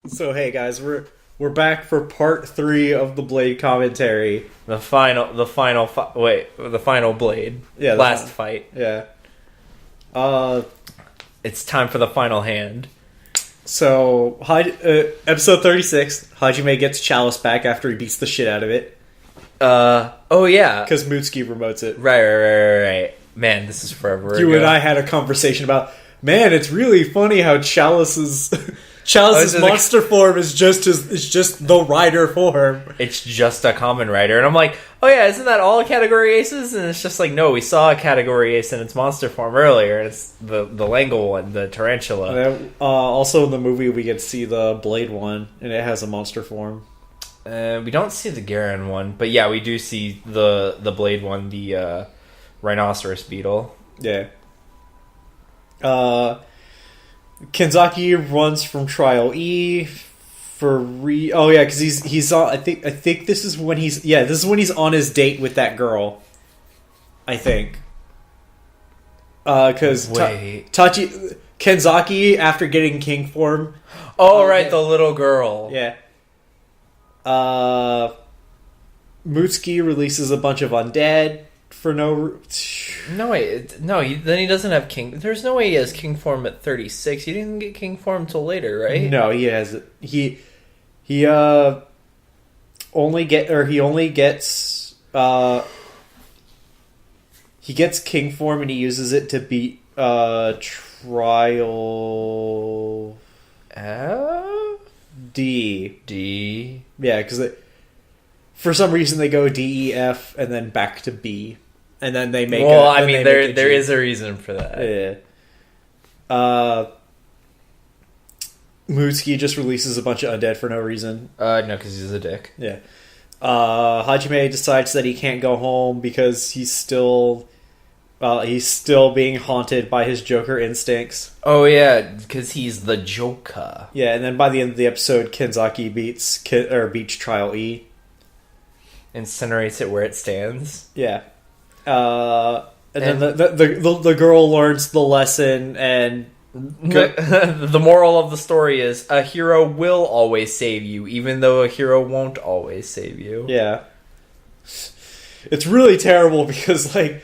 So hey guys, we're back for part 3 of the Blade commentary. The final Blade. Yeah, last fight. Yeah. It's time for the final hand. So episode 36, Hajime gets Chalice back after he beats the shit out of it. Oh yeah, because Mutsuki remotes it. Right. Man, this is forever ago. You and I had a conversation about, man, it's really funny how Chalice's monster form is just the rider form. It's just a common rider, and I'm like, oh yeah, isn't that all category aces? And it's just like, no, we saw a category ace in its monster form earlier, and it's the Langle one, the tarantula. Then, also in the movie, we get to see the Blade one, and it has a monster form. We don't see the Garen one, but yeah, we do see the Blade one, the rhinoceros beetle. Yeah. Kenzaki runs from Trial E for because he's on. I think this is when he's on his date with that girl. I think. Because Kenzaki, after getting king form. Oh right, the little girl. Yeah. Mutsuki releases a bunch of undead for no wait, then he doesn't have king. There's no way he has king form at 36. He didn't get king form till later, right? No, he has he only gets he gets king form and he uses it to beat trial D. Yeah, because for some reason they go D, E, F, and then back to B, and then they make. Well, I mean, there is a reason for that. Yeah. Mutsuki just releases a bunch of undead for no reason. No, because he's a dick. Yeah. Hajime decides that he can't go home because he's still being haunted by his Joker instincts. Oh yeah, because he's the Joker. Yeah, and then by the end of the episode, Kenzaki beats Trial E. Incinerates it where it stands. Yeah. And then the girl learns the lesson, and the moral of the story is a hero will always save you, even though a hero won't always save you. Yeah. It's really terrible because the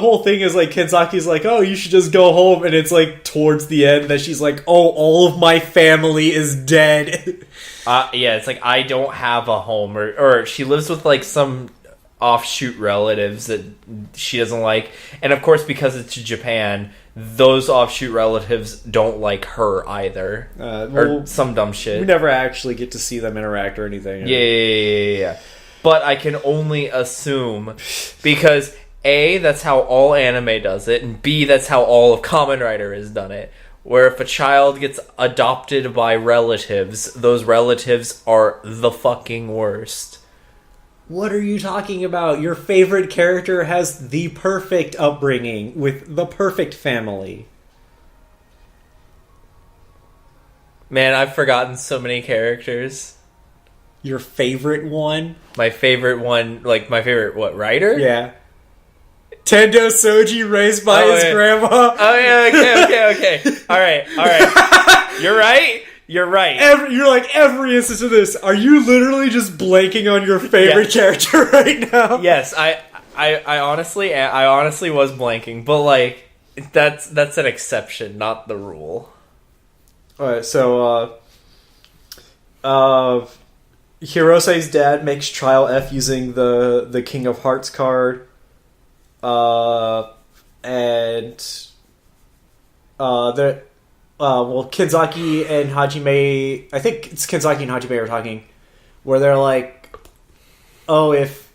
whole thing is like Kenzaki's like, oh, you should just go home, and it's like towards the end that she's like, oh, all of my family is dead. Yeah, it's like, I don't have a home, or she lives with like some offshoot relatives that she doesn't like, and of course because it's Japan, those offshoot relatives don't like her either, or some dumb shit. We never actually get to see them interact or anything. Yeah. But I can only assume, because A, that's how all anime does it, and B, that's how all of Kamen Rider has done it. Where if a child gets adopted by relatives, those relatives are the fucking worst. What are you talking about? Your favorite character has the perfect upbringing with the perfect family. Man, I've forgotten so many characters. Your favorite one? My favorite one, like my favorite, writer? Yeah. Tendo Soji raised by his grandma. Oh yeah, okay. Alright. You're right. You're like, every instance of this, are you literally just blanking on your favorite character right now? Yes, I honestly was blanking, but like, that's an exception, not the rule. Alright, so, Hirosei's dad makes Trial F using the King of Hearts card. Kenzaki and Hajime, I think it's Kenzaki and Hajime are talking, where they're like, oh, if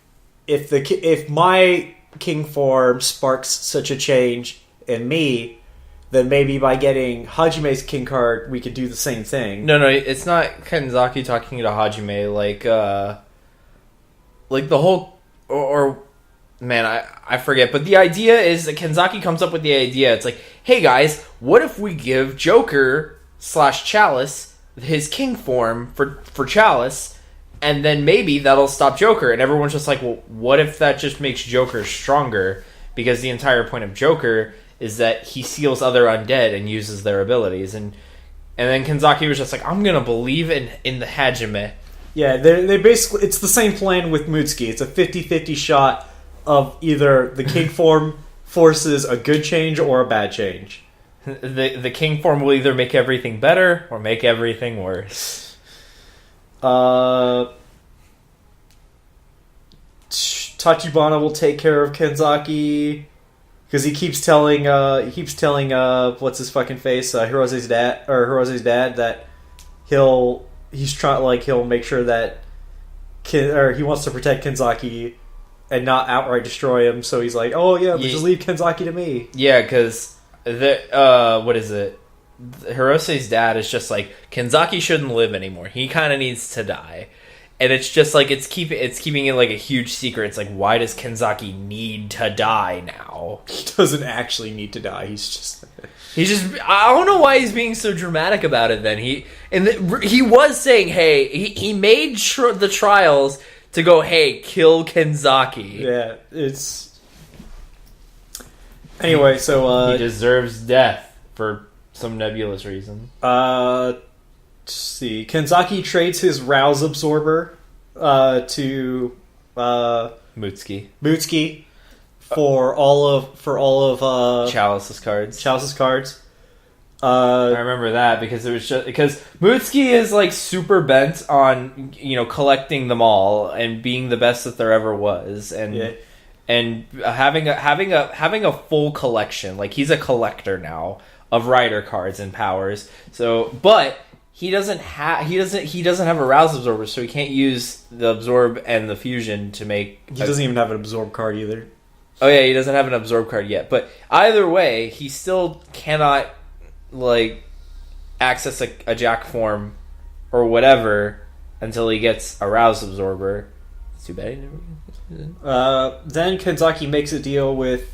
my king form sparks such a change in me, then maybe by getting Hajime's king card, we could do the same thing. No, it's not Kenzaki talking to Hajime, like the whole, man, I forget, but the idea is that Kenzaki comes up with the idea. It's like, hey guys, what if we give Joker / Chalice his king form for Chalice, and then maybe that'll stop Joker. And everyone's just like, well, what if that just makes Joker stronger? Because the entire point of Joker is that he seals other undead and uses their abilities. And And then Kenzaki was just like, I'm gonna believe in the Hajime. Yeah, they basically... It's the same plan with Mutsuki. It's a 50-50 shot of either the king form forces a good change or a bad change. The king form will either make everything better or make everything worse. Tachibana will take care of Kenzaki because he keeps telling what's his fucking face, Hirose's dad that he'll make sure that he wants to protect Kenzaki and not outright destroy him. So he's like, oh yeah, just leave Kenzaki to me. Yeah, because what is it? Hirose's dad is just like, Kenzaki shouldn't live anymore. He kind of needs to die. And it's just like it's keeping it like a huge secret. It's like, why does Kenzaki need to die now? He doesn't actually need to die. He's just I don't know why he's being so dramatic about it. Then he was saying, hey, he made the trials to go, hey, kill Kenzaki. Yeah, it's anyway. So he deserves death for some nebulous reason. Let's see. Kenzaki trades his Rouse Absorber to Mutsuki for all of Chalice's cards. I remember that because Mutsuki is like super bent on collecting them all and being the best that there ever was, and having a full collection. Like, he's a collector now of rider cards and powers. So, but he doesn't have a Rouse Absorber, so he can't use the Absorb and the Fusion to make. He doesn't even have an Absorb card either. Oh yeah, he doesn't have an Absorb card yet. But either way, he still cannot access a Jack form or whatever until he gets a Rouse Absorber. It's too bad he never. Then Kenzaki makes a deal with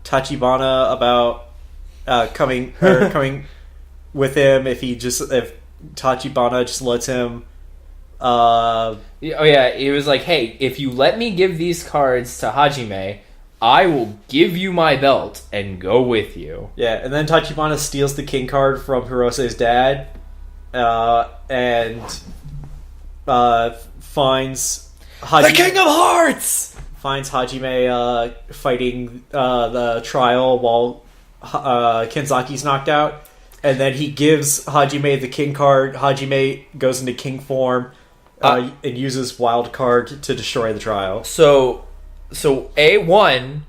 Tachibana about coming with him if Tachibana just lets him. He was like, hey, if you let me give these cards to Hajime, I will give you my belt and go with you. Yeah, and then Tachibana steals the king card from Hirose's dad, and finds Hajime, the King of Hearts! Finds Hajime fighting the trial while Kenzaki's knocked out. And then he gives Hajime the king card. Hajime goes into king form and uses wild card to destroy the trial. So A1,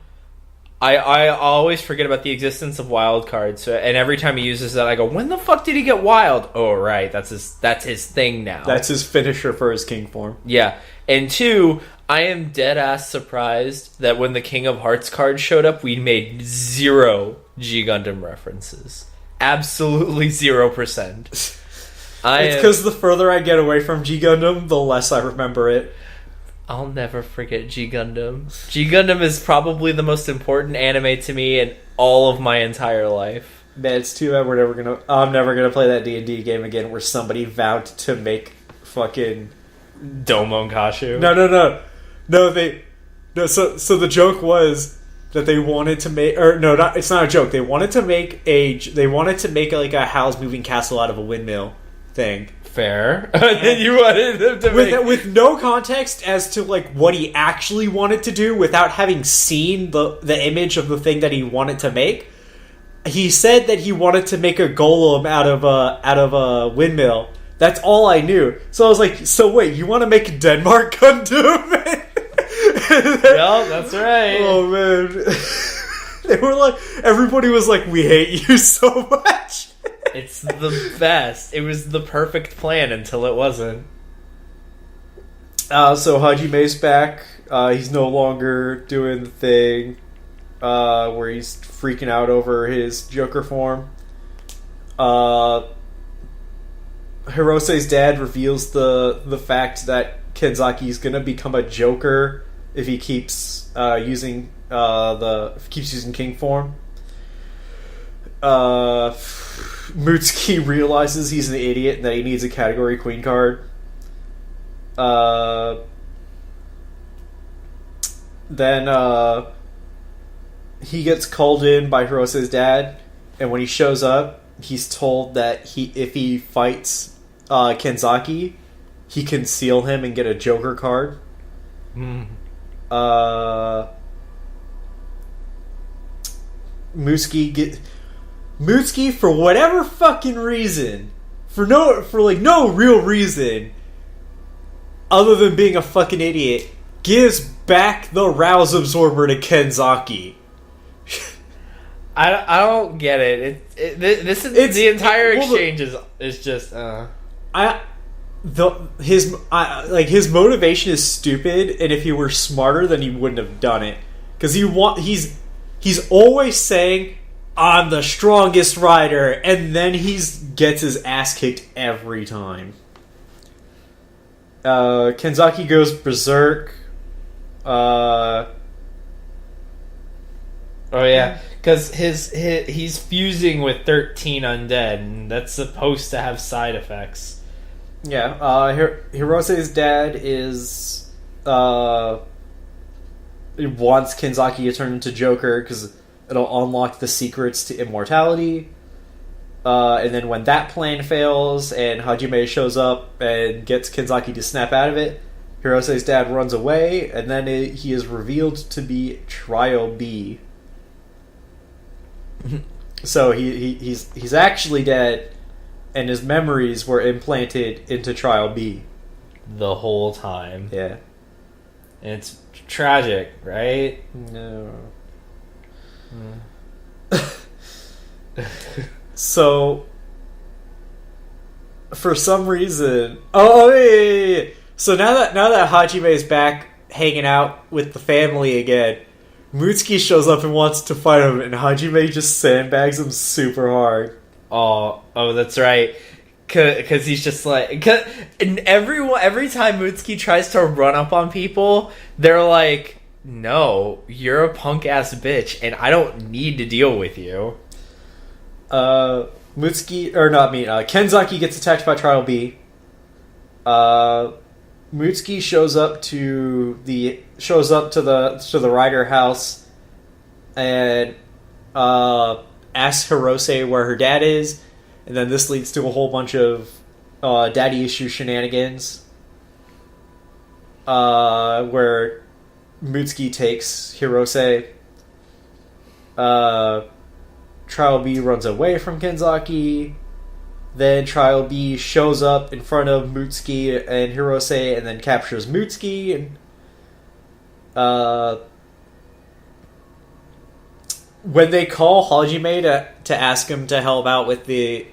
I always forget about the existence of wild cards. So, and every time he uses that, I go, when the fuck did he get wild? Oh, right, that's his thing now. That's his finisher for his king form. Yeah. And 2, I am dead ass surprised that when the King of Hearts card showed up, we made 0 G Gundam references. Absolutely 0%. It's because the further I get away from G Gundam, the less I remember it. I'll never forget G Gundam. G Gundam is probably the most important anime to me in all of my entire life. Man, it's too bad I'm never gonna play that D&D game again where somebody vowed to make fucking Domon Kashu. No. So the joke was that they wanted to make, it's not a joke. They wanted to make like a Howl's Moving Castle out of a windmill thing. Fair. And you wanted them to with no context as to like what he actually wanted to do without having seen the image of the thing that he wanted to make. He said that he wanted to make a golem out of a windmill. That's all I knew. So I was like, so wait, you want to make a Denmark Gundam? Yeah, that's right. Oh man. They were like, everybody was like, we hate you so much. It's the best. It was the perfect plan until it wasn't. So Hajime's back. He's no longer doing the thing where he's freaking out over his Joker form. Hirose's dad reveals the fact that Kenzaki's gonna become a Joker if he keeps using King form. Mutsuki realizes he's an idiot and that he needs a Category Queen card. Then he gets called in by Hirose's dad, and when he shows up, he's told that if he fights Kenzaki, he can seal him and get a Joker card. Mutsuki, for whatever fucking reason, for no real reason, other than being a fucking idiot, gives back the Rouse Absorber to Kenzaki. I don't get it. The entire exchange is just. His motivation is stupid, and if he were smarter, then he wouldn't have done it. Because he's always saying, "I'm the strongest rider," and then gets his ass kicked every time. Kenzaki goes berserk. Oh yeah, because he's fusing with 13 undead, and that's supposed to have side effects. Yeah, Hirose's dad wants Kenzaki to turn into Joker because it'll unlock the secrets to immortality. And then when that plan fails and Hajime shows up and gets Kenzaki to snap out of it, Hirose's dad runs away, and then he is revealed to be Trial B. So he's actually dead, and his memories were implanted into Trial B the whole time. Yeah, and it's tragic, right? No. So, for some reason, yeah. So now that Hajime is back hanging out with the family again, Mutsuki shows up and wants to fight him, and Hajime just sandbags him super hard. Oh, that's right. Because he's just like... And every time Mutsuki tries to run up on people, they're like, no, you're a punk-ass bitch, and I don't need to deal with you. Kenzaki gets attacked by Trial B. Mutsuki shows up to the Rider house and asks Hirose where her dad is, and then this leads to a whole bunch of daddy issue shenanigans where Mutsuki takes Hirose. Trial B runs away from Kenzaki. Then Trial B shows up in front of Mutsuki and Hirose and then captures Mutsuki. And when they call Hajime to ask him to help out with the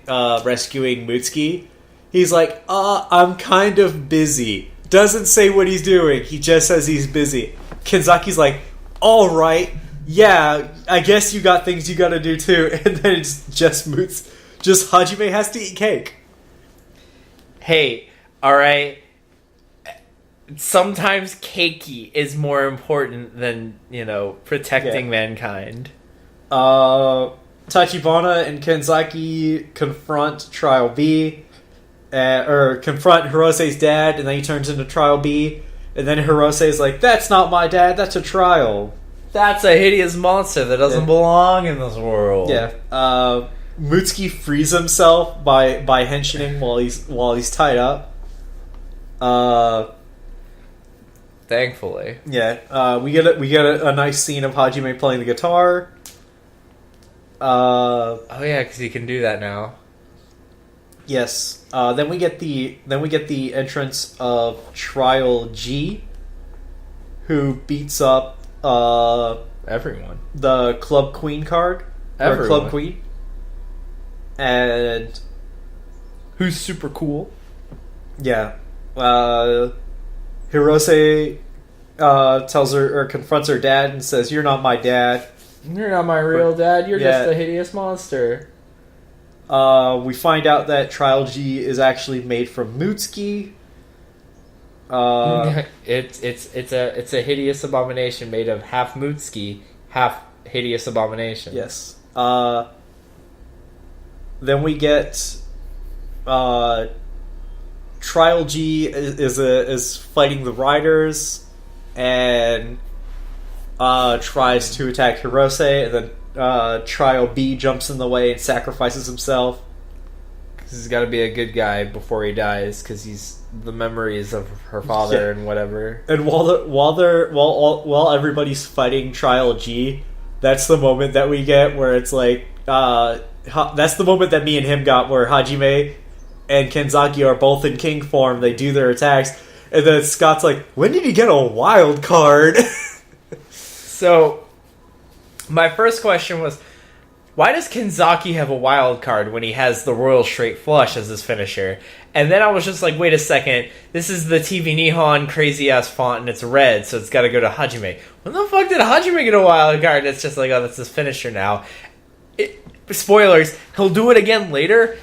rescuing Mutsuki, he's like, I'm kind of busy. Doesn't say what he's doing. He just says he's busy. Kenzaki's like, alright, yeah, I guess you got things you gotta do too. And then it's just Hajime has to eat cake. Hey, alright. Sometimes cakey is more important than, protecting mankind. Tachibana and Kenzaki confront Trial B, or confront Hirose's dad, and then he turns into Trial B, and then Hirose's like, that's not my dad, that's a Trial. That's a hideous monster that doesn't belong in this world. Yeah. Mutsuki frees himself by henching while he's tied up. Thankfully. Yeah. We get a nice scene of Hajime playing the guitar. Oh yeah, because he can do that now. Yes. Then we get the entrance of Trial G, who beats up everyone. The Club Queen card. Everyone. Or Club Queen. And who's super cool. Yeah. Hirose tells her or confronts her dad and says, "You're not my dad. You're not my real dad. You're just a hideous monster." We find out that Trial G is actually made from Mutsuki. It's a hideous abomination made of half Mutsuki, half hideous abomination. Yes. Then we get Trial G is fighting the Riders and tries to attack Hirose, and then Trial B jumps in the way and sacrifices himself. He's got to be a good guy before he dies, because he's the memories of her father and whatever. And while everybody's fighting Trial G, that's the moment that we get where it's like that's the moment that me and him got, where Hajime and Kenzaki are both in king form. They do their attacks, and then Scott's like, "When did he get a wild card?" So, my first question was, why does Kenzaki have a wild card when he has the Royal Straight Flush as his finisher? And then I was just like, wait a second, this is the TV Nihon crazy-ass font and it's red, so it's got to go to Hajime. When the fuck did Hajime get a wild card? It's just like, oh, that's his finisher now. Spoilers, he'll do it again later,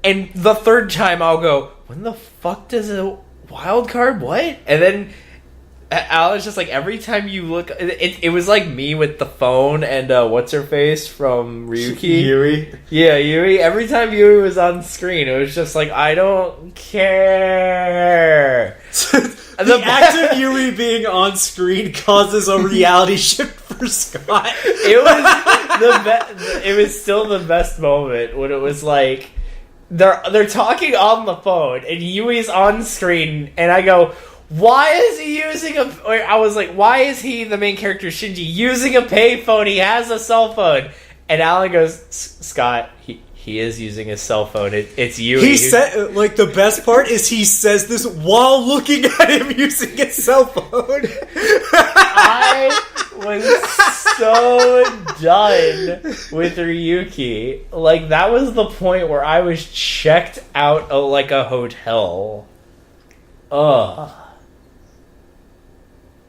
and the third time I'll go, when the fuck does a wild card? What? And then I was just like, every time you look, it was like me with the phone and what's her face from Ryuki? Yuri. Yeah, Yuri. Every time Yuri was on screen, it was just like, I don't care. The act of Yuri being on screen causes a reality shift for Scott. It was still the best moment when it was like, they're talking on the phone and Yui's on screen, and I go, why is he using I was like, why is he, the main character Shinji, using a payphone? He has a cell phone. And Alan goes, Scott, he is using his cell phone. It's you. He said, like, the best part is he says this while looking at him using his cell phone. I was so done with Ryuki. Like, that was the point where I was checked out of, like, a hotel. Ugh.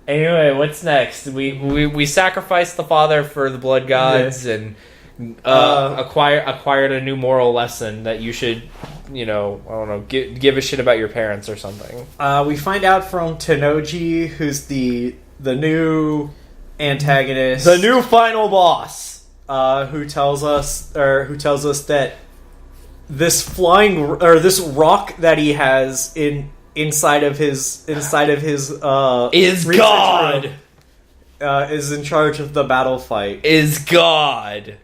Anyway, what's next? We sacrificed the father for the blood gods, and acquired a new moral lesson that you should, I don't know, give a shit about your parents or something. We find out from Tennoji, who's the new antagonist, the new final boss, who tells us that this this rock that he has inside of his is God. Is in charge of the battle fight. Is God.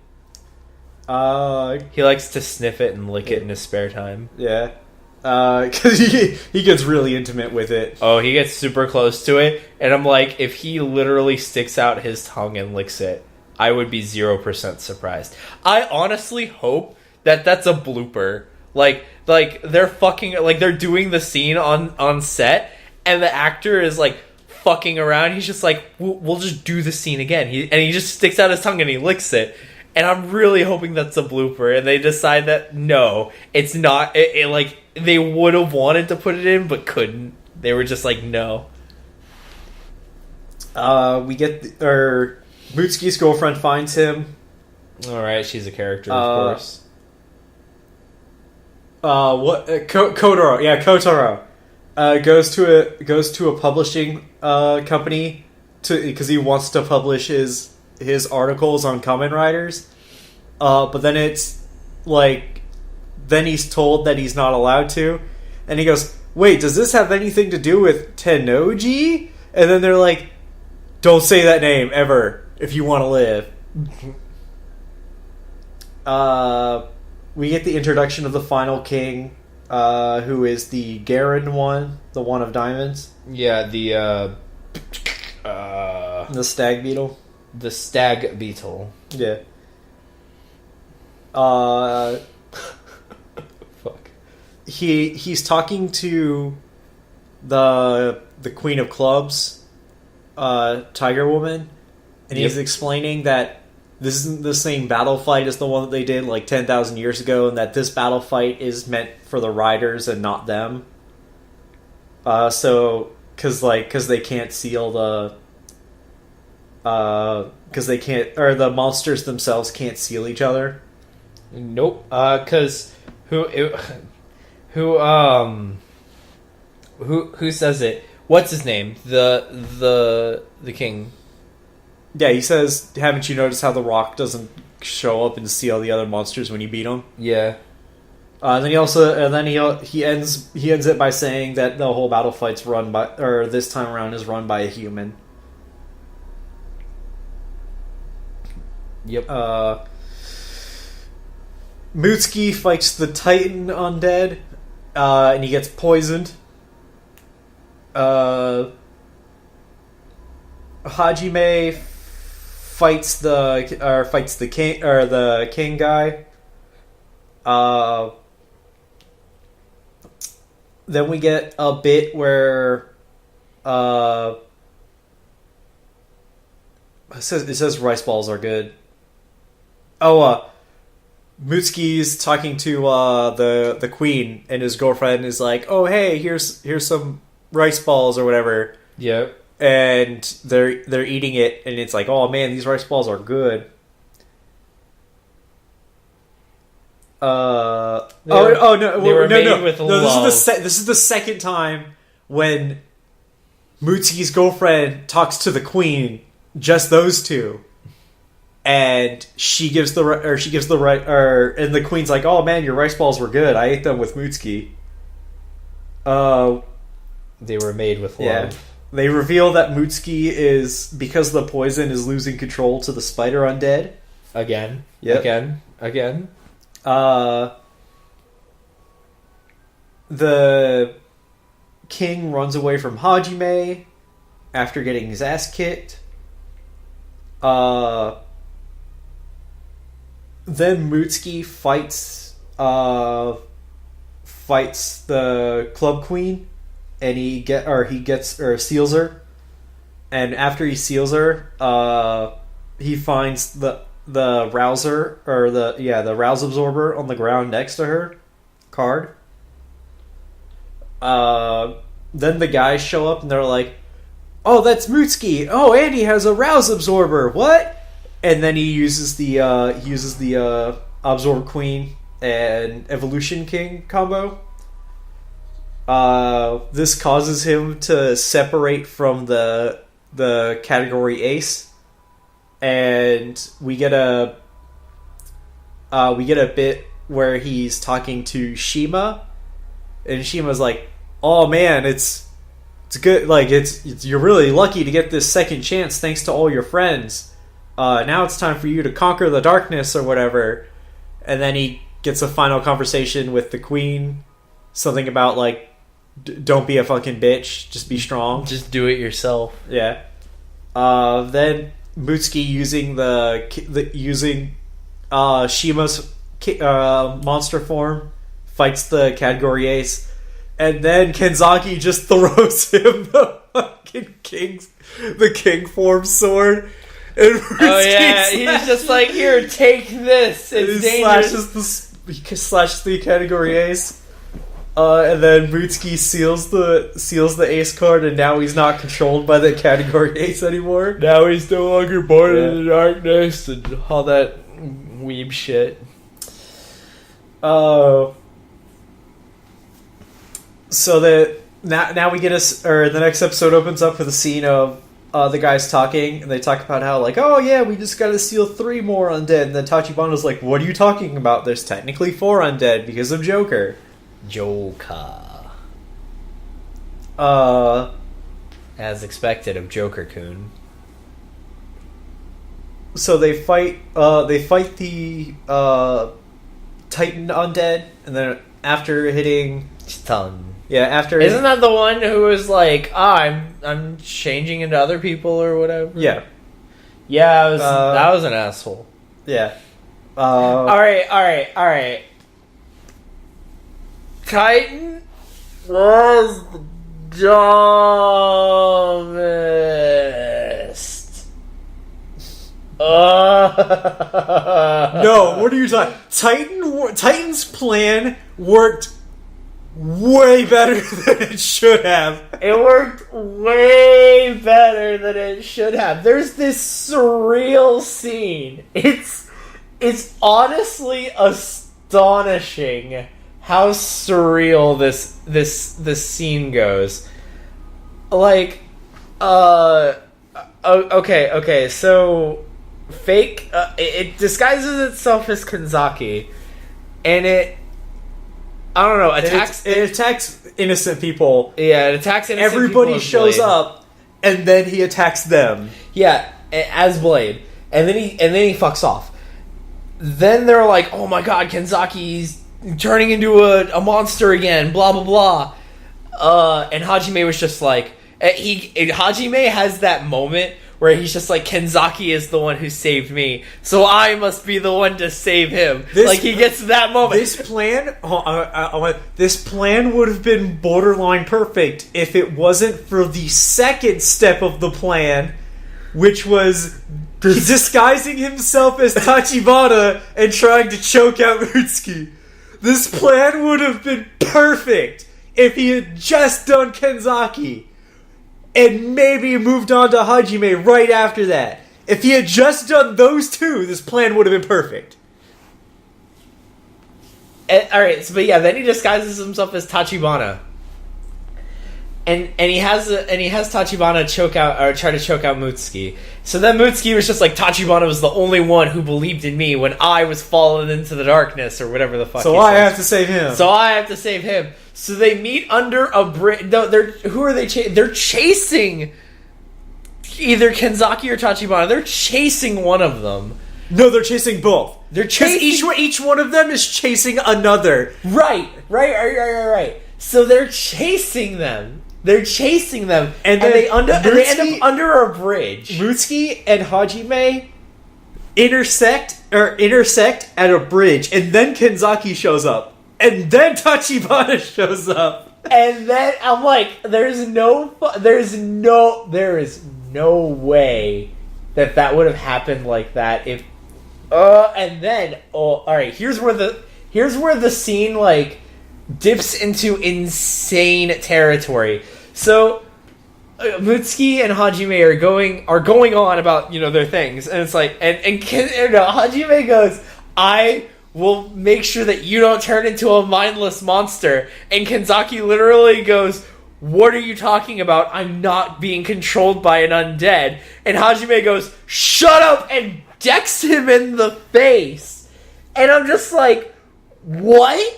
He likes to sniff it and lick it in his spare time. Yeah. Because he gets really intimate with it. Oh, he gets super close to it, and I'm like, if he literally sticks out his tongue and licks it, I would be 0% surprised. I honestly hope that that's a blooper. Like they're fucking, like, they're doing the scene on set, and the actor is like fucking around. He's just like, we'll just do the scene again. He just sticks out his tongue and he licks it. And I'm really hoping that's a blooper. And they decide that no, it's not. Like, they would have wanted to put it in but couldn't. They were just like, no. We get Mutsuki's girlfriend finds him. All right, she's a character, of course. Kotaro? Yeah, Kotaro goes to a publishing company because he wants to publish his articles on Kamen Riders. But then it's like, then he's told that he's not allowed to, and he goes, "Wait, does this have anything to do with Tennoji?" And then they're like, "Don't say that name ever if you want to live." We get the introduction of the final king, who is the Garen one, the one of diamonds. Yeah, the stag beetle. The stag beetle. Yeah. Fuck. He's talking to the Queen of Clubs, Tiger Woman, and he's explaining that this isn't the same battle fight as the one that they did like 10,000 years ago, and that this battle fight is meant for the riders and not them. So, because they can't seal the, because they can't, or the monsters themselves can't seal each other. Nope. Because who says it? What's his name? The king. Yeah, he says, "Haven't you noticed how the rock doesn't show up and seal the other monsters when you beat them?" Yeah. And then he ends it by saying that the whole battle fight's run by, or this time around is run by a human. Yep. Mutsuki fights the Titan undead, and he gets poisoned. Hajime fights the king or the king guy. Then we get a bit where it says rice balls are good. Mutsuki's talking to the queen, and his girlfriend is like, "Oh, hey, here's some rice balls or whatever." Yep. And they're eating it, and it's like, "Oh man, these rice balls are good." No, This is the second time when Mutsuki's girlfriend talks to the queen, just those two. And and the queen's like, "Oh man, your rice balls were good. I ate them with Mutsuki." They were made with love. Yeah. They reveal that Mutsuki is, because the poison is losing control to the spider undead. Again. Yep. Again. The king runs away from Hajime after getting his ass kicked. Then Mutsuki fights the club queen, and he seals her. And after he seals her, he finds the rouser or the rouse absorber on the ground next to her card. Then the guys show up and they're like, "Oh, that's Mutsuki. Oh, and he has a rouse absorber. What?" And then he uses the Absorb Queen and Evolution King combo. This causes him to separate from the category Ace, and we get a bit where he's talking to Shima, and Shima's like, "Oh man, it's good. Like you're really lucky to get this second chance thanks to all your friends. Now it's time for you to conquer the darkness or whatever." And then he gets a final conversation with the queen, something about like, "Don't be a fucking bitch. Just be strong. Just do it yourself." Yeah. Then Mutsuki using Shima's monster form fights the category Ace. And then Kenzaki just throws him the fucking king form sword. And he's just like, "Here, take this. It's dangerous." He slashes the category Ace. And then Mutsuki seals the Ace card, and now he's not controlled by the category Ace anymore. Now he's no longer born in the darkness and all that weeb shit. So now we get the next episode opens up with a scene of the guys talking, and they talk about how like, "Oh yeah, we just got to seal 3 more undead." And then Tachibana's like, "What are you talking about? There's technically 4 undead because of Joker." As expected of Joker-kun. So they fight the Titan undead, and then after hitting Isn't that the one who was like, I'm changing into other people or whatever? Yeah. Yeah, that was an asshole. Yeah. Alright. Titan was the dumbest. No, what are you talking? Titan's plan worked way better than it should have. It worked way better than it should have. There's this surreal scene. It's honestly astonishing how surreal this scene goes. Like, okay, so fake. It disguises itself as Kenzaki, and I don't know. It attacks innocent people. Yeah, it attacks innocent people. Everybody people shows up, and then he attacks them. Yeah, as Blade. and then he fucks off. Then they're like, oh my god, Kenzaki's turning into a monster again, blah blah blah. And Hajime was just like, Hajime has that moment where he's just like, Kenzaki is the one who saved me, so I must be the one to save him. He gets that moment. This plan, this plan would have been borderline perfect if it wasn't for the second step of the plan, which was disguising himself as Tachibana and trying to choke out Mutsuki. This plan would have been perfect if he had just done Kenzaki and maybe moved on to Hajime right after that. If he had just done those two, this plan would have been perfect. Alright, but yeah, then he disguises himself as Tachibana. And he has Tachibana try to choke out Mutsuki. So then Mutsuki was just like, Tachibana was the only one who believed in me when I was falling into the darkness, or whatever the fuck. So I have to save him. So they meet under a bridge. No, who are they chasing? They're chasing either Kenzaki or Tachibana. They're chasing one of them. No, they're chasing both. They're chasing each one of them is chasing another. Right. So they're chasing them. And then they end up under a bridge. Mutsuki and Hajime intersect at a bridge, and then Kenzaki shows up, and then Tachibana shows up, and then I'm like, there is no way that would have happened like that if. And then all right. Here's where the scene like dips into insane territory. So Mutsuki and Hajime are going on about their things, and it's like and Hajime goes, I will make sure that you don't turn into a mindless monster, and Kenzaki literally goes, what are you talking about? I'm not being controlled by an undead. And Hajime goes, shut up, and decks him in the face. And I'm just like, what?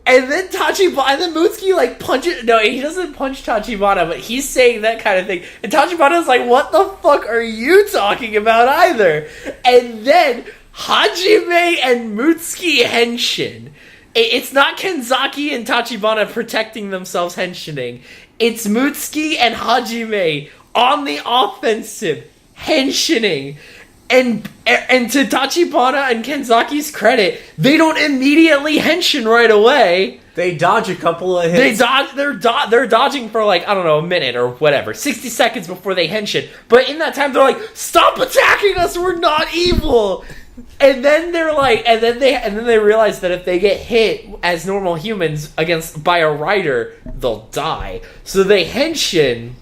And then Mutsuki like punches. No, he doesn't punch Tachibana, but he's saying that kind of thing. And Tachibana's like, what the fuck are you talking about either? And then Hajime and Mutsuki henshin. It's not Kenzaki and Tachibana protecting themselves henshining. It's Mutsuki and Hajime on the offensive henshining. And to Tachibana and Kenzaki's credit, they don't immediately henshin right away. They dodge a couple of hits. They're dodging for like, I don't know, a minute or whatever, 60 seconds before they henshin. But in that time, they're like, stop attacking us, we're not evil. And then they're like, and then they realize that if they get hit as normal humans by a rider, they'll die. So they henshin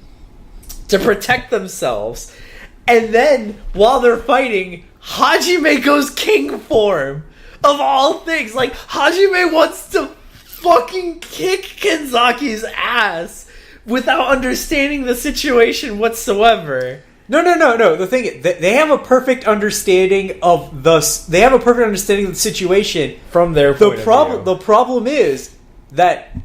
to protect themselves. And then, while they're fighting, Hajime goes king form. Of all things. Like, Hajime wants to fucking kick Kenzaki's ass without understanding the situation whatsoever. No. The thing is, they have a perfect understanding of the situation from their point of view. The problem is that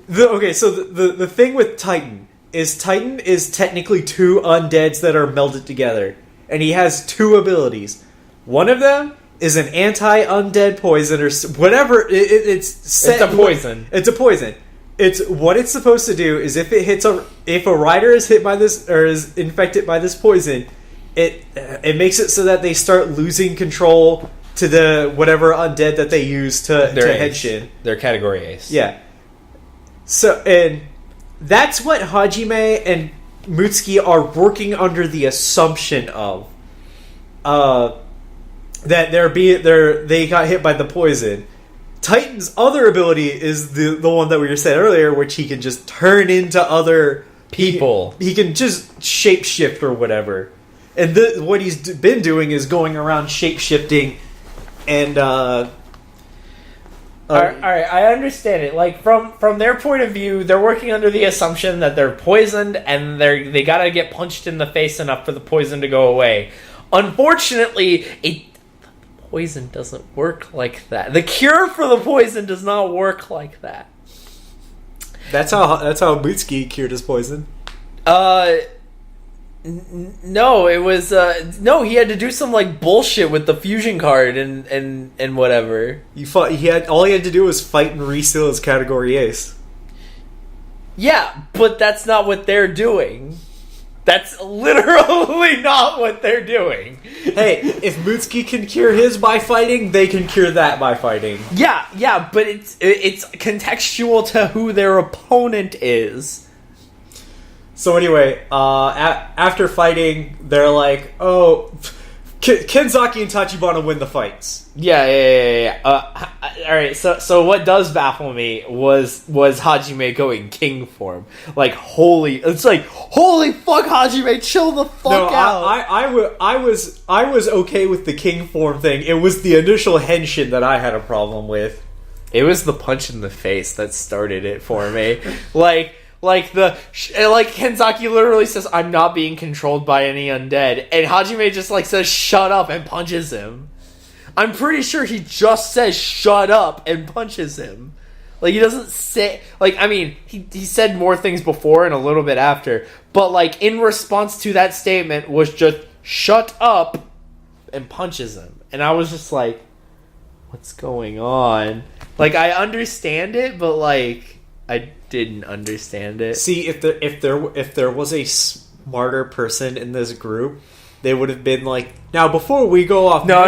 the thing with Titan is technically two undeads that are melded together, and he has two abilities. One of them is an anti-undead poison or whatever. It's a poison. It's a poison. It's what it's supposed to do is if a rider is hit by this or is infected by this poison, it makes it so that they start losing control to the whatever undead that they use to henshin. They're category Ace. Yeah. So and that's what Hajime and Mutsuki are working under the assumption of. That they got hit by the poison. Titan's other ability is the one that we were saying earlier, which he can just turn into other people. He can just shapeshift or whatever. And what he's been doing is going around shapeshifting and all right, I understand it. Like from their point of view, they're working under the assumption that they're poisoned and they gotta get punched in the face enough for the poison to go away. Unfortunately, poison doesn't work like that. The cure for the poison does not work like that. That's how Mutsuki cured his poison. No, it was no. He had to do some like bullshit with the fusion card and whatever. All he had to do was fight and reseal his category ace. Yeah, but that's not what they're doing. That's literally not what they're doing. Hey, if Mutsuki can cure his by fighting, they can cure that by fighting. Yeah, but it's contextual to who their opponent is. So anyway, after fighting, they're like, "Oh, Kenzaki and Tachibana win the fights." Yeah. All right. So what does baffle me was Hajime going king form. Like holy fuck, Hajime, chill the fuck out. I was okay with the king form thing. It was the initial henshin that I had a problem with. It was the punch in the face that started it for me. Like Kenzaki literally says, "I'm not being controlled by any undead," and Hajime just like says, "Shut up," and punches him. I'm pretty sure he just says, "Shut up," and punches him. Like he doesn't say like I mean he said more things before and a little bit after, but like in response to that statement was just "Shut up," and punches him, and I was just like, "What's going on?" Like I understand it, but like I didn't understand it. See, if there was a smarter person in this group, they would have been like, now before we go off. No.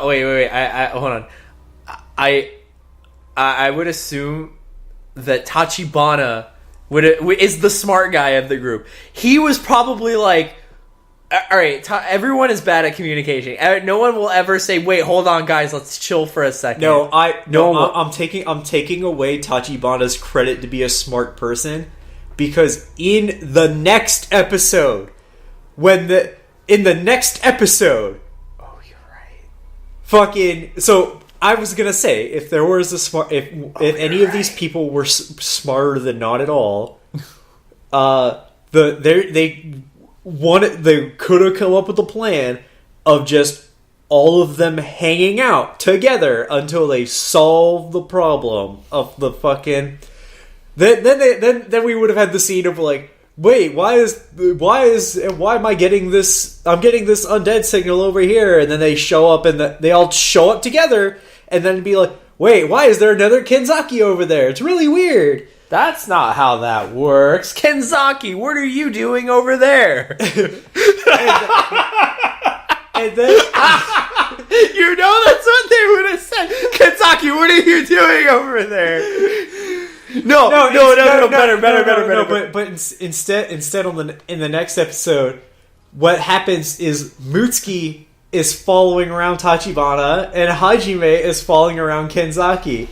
Wait. I hold on. I would assume that Tachibana is the smart guy of the group. He was probably like, all right, everyone is bad at communication. No one will ever say, "Wait, hold on, guys, let's chill for a second." I'm taking away Tachibana's credit to be a smart person, because in the next episode, oh, you're right. Fucking so. I was gonna say if there was if any of these people were smarter than not at all, they could have come up with a plan of just all of them hanging out together until they solve the problem of the fucking. Then we would have had the scene of like, wait, why am I getting this? I'm getting this undead signal over here, and then they show up and they all show up together, and then be like, wait, why is there another Kenzaki over there? It's really weird. That's not how that works. Kenzaki, what are you doing over there? and then you know that's what they would have said. Kenzaki, what are you doing over there? No, better. But instead in the next episode, what happens is Mutsuki is following around Tachibana and Hajime is following around Kenzaki.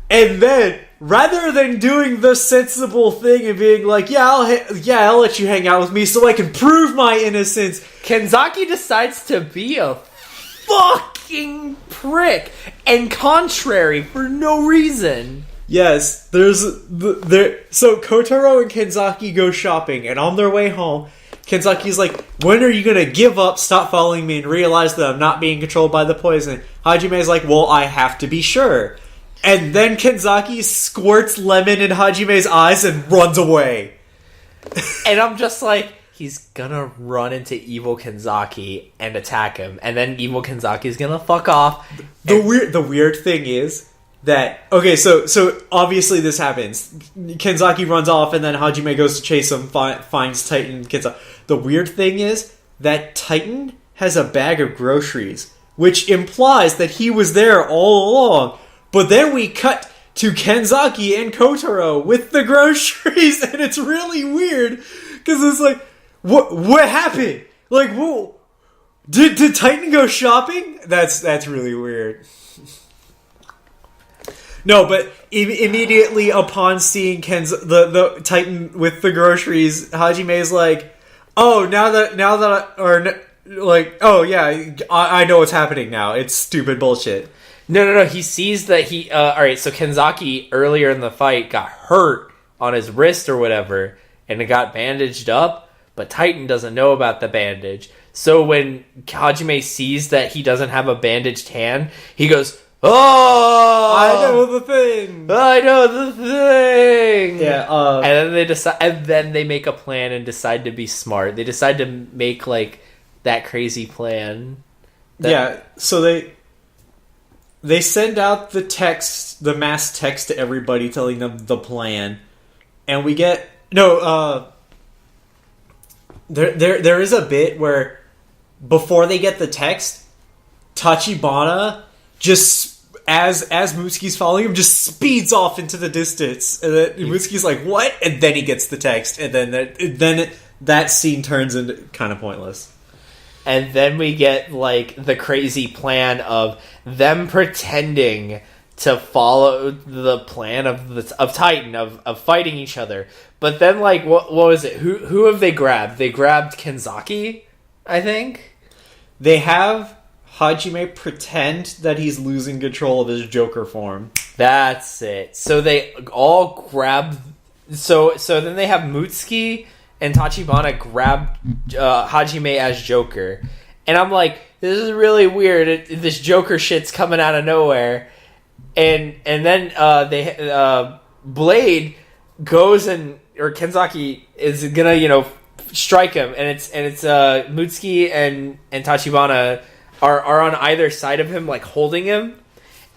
And then, rather than doing the sensible thing and being like, I'll let you hang out with me so I can prove my innocence, Kenzaki decides to be a fucking prick and contrary for no reason. Yes, so Kotaro and Kenzaki go shopping, and on their way home, Kenzaki's like, when are you gonna give up, stop following me, and realize that I'm not being controlled by the poison? Hajime's like, well, I have to be sure. And then Kenzaki squirts lemon in Hajime's eyes and runs away. And I'm just like, he's gonna run into evil Kenzaki and attack him, and then evil Kenzaki's gonna fuck off. The weird thing is that, okay, so obviously this happens. Kenzaki runs off, and then Hajime goes to chase him, finds Titan. Kenzaki. The weird thing is that Titan has a bag of groceries, which implies that he was there all along. But then we cut to Kenzaki and Kotaro with the groceries, and it's really weird because it's like, what happened? Like, whoa, did Titan go shopping? That's really weird. No, but immediately upon seeing the Titan with the groceries, Hajime is like, oh, I know what's happening now. It's stupid bullshit. No. He sees that he... Alright, so Kenzaki, earlier in the fight, got hurt on his wrist or whatever, and it got bandaged up, but Titan doesn't know about the bandage. So when Hajime sees that he doesn't have a bandaged hand, he goes, Oh, I know the thing. I know the thing. Yeah, and then they decide, and then they make a plan and decide to be smart. They decide to make like that crazy plan. Yeah, so they send out the text, the mass text to everybody telling them the plan, and we get there is a bit where before they get the text, Tachibana just as Mutsuki's following him just speeds off into the distance, and then Mutsuki's like, "What?" And then he gets the text, and then that scene turns into kind of pointless. And then we get, like, the crazy plan of them pretending to follow the plan of Titan, of fighting each other. But then, like, what was it? Who have they grabbed? They grabbed Kenzaki, I think? They have Hajime pretend that he's losing control of his Joker form. That's it. So they all grab... So then they have Mutsuki and Tachibana grab Hajime as Joker. And I'm like, this is really weird. This Joker shit's coming out of nowhere. And then Blade goes or Kenzaki is gonna, strike him. And it's Mutsuki and Tachibana are on either side of him, like holding him.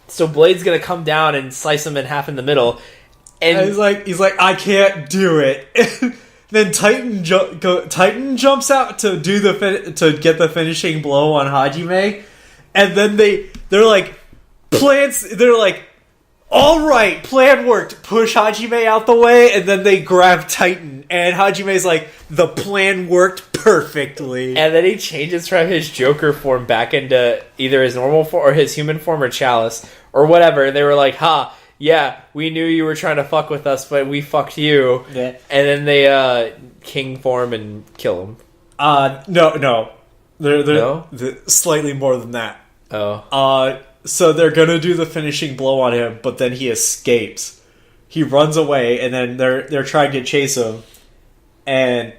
So Blade's gonna come down and slice him in half in the middle. And he's like, I can't do it. Then Titan jumps out to do to get the finishing blow on Hajime, and then they're like, plans. They're like, all right, plan worked. Push Hajime out the way, and then they grab Titan, and Hajime's like, the plan worked perfectly. And then he changes from his Joker form back into either his normal form or his human form or Chalice or whatever. And they were like, "Ha, yeah, we knew you were trying to fuck with us, but we fucked you." Yeah. And then they king form and kill him. No. No? They're slightly more than that. Oh. So they're gonna do the finishing blow on him, but then he escapes. He runs away, and then they're trying to chase him, and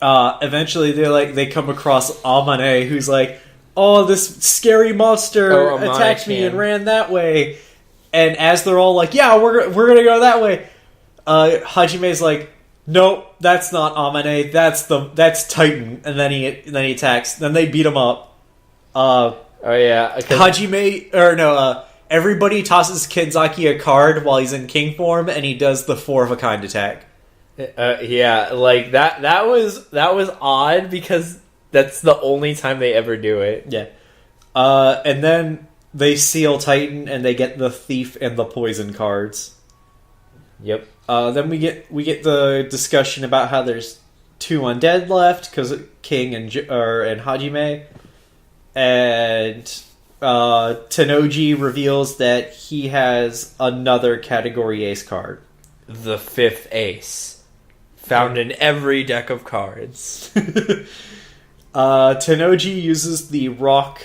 eventually they come across Amane, who's like, "Oh, this scary monster attacked me and ran that way." And as they're all like, "Yeah, we're gonna go that way," Hajime's like, "Nope, that's not Amane. That's Titan." And then he attacks. Then they beat him up. Oh yeah, everybody tosses Kenzaki a card while he's in King form, and he does the 4 of a kind attack. Yeah, like that was odd because that's the only time they ever do it. Yeah. And then they seal Titan, and they get the Thief and the Poison cards. Yep. Then we get the discussion about how there's 2 undead left because King and Hajime, and Tenoji reveals that he has another Category Ace card, the 5th ace, found in every deck of cards. Tenoji uses the rock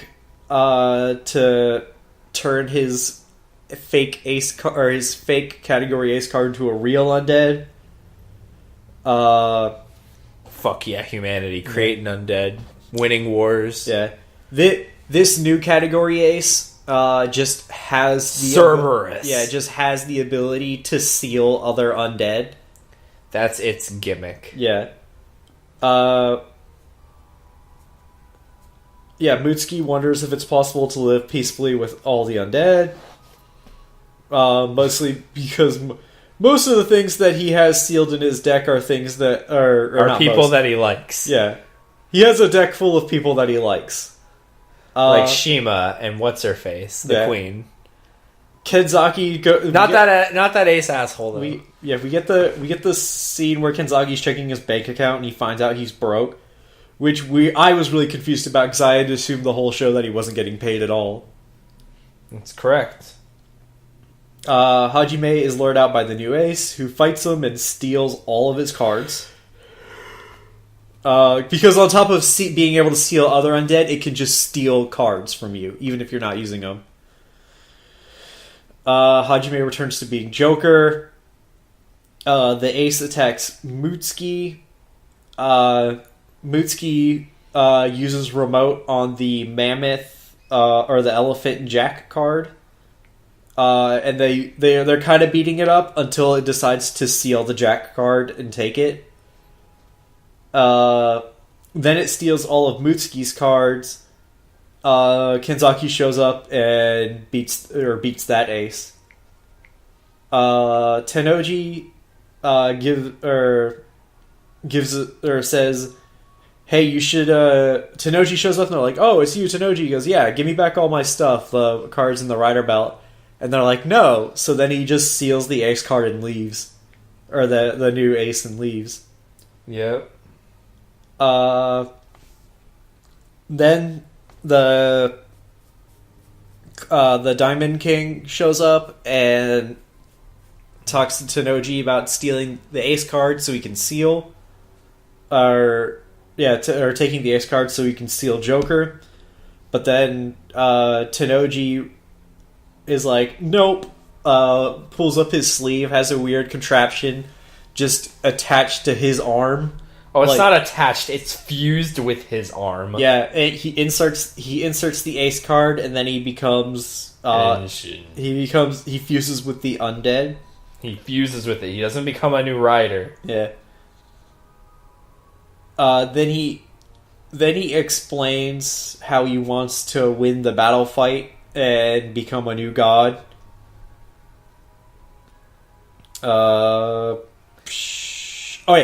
to turn his fake ace or his fake Category Ace card into a real undead. Fuck yeah, humanity, creating undead, winning wars. Yeah, this new Category Ace just has the Cerberus. Just has the ability to seal other undead. That's its gimmick. Yeah. Mutsuki wonders if it's possible to live peacefully with all the undead. Mostly because most of the things that he has sealed in his deck are things that are people that he likes. Yeah. He has a deck full of people that he likes. Like Shima and what's-her-face, the queen. Kenzaki not that ace asshole though. We get the scene where Kenzaki's checking his bank account and he finds out he's broke, which I was really confused about because I had assumed the whole show that he wasn't getting paid at all. That's correct. Hajime is lured out by the new ace, who fights him and steals all of his cards. Because on top of being able to steal other undead, it can just steal cards from you, even if you're not using them. Hajime returns to being Joker. The ace attacks Mutsuki. Mutsuki uses remote on the mammoth or the Elephant Jack card. And they're kind of beating it up until it decides to seal the Jack card and take it. Then it steals all of Mutsuki's cards. Kenzaki shows up and beats that ace. Tennoji says, "Hey, you should." Tennoji shows up and they're like, "Oh, it's you, Tennoji." He goes, "Yeah, give me back all my stuff, the cards in the rider belt." And they're like, "No." So then he just seals the ace card and leaves, or the new ace and leaves. Yep. Then the Diamond King shows up and talks to Tennoji about stealing the ace card so he can seal, or taking the ace card so he can steal Joker. But then Tennoji is like, nope. Pulls up his sleeve, has a weird contraption just attached to his arm. Oh, it's not attached; it's fused with his arm. Yeah, he inserts the ace card, and then he becomes he fuses with the undead. He fuses with it. He doesn't become a new rider. Yeah. Then he explains how he wants to win the battle fight and become a new god.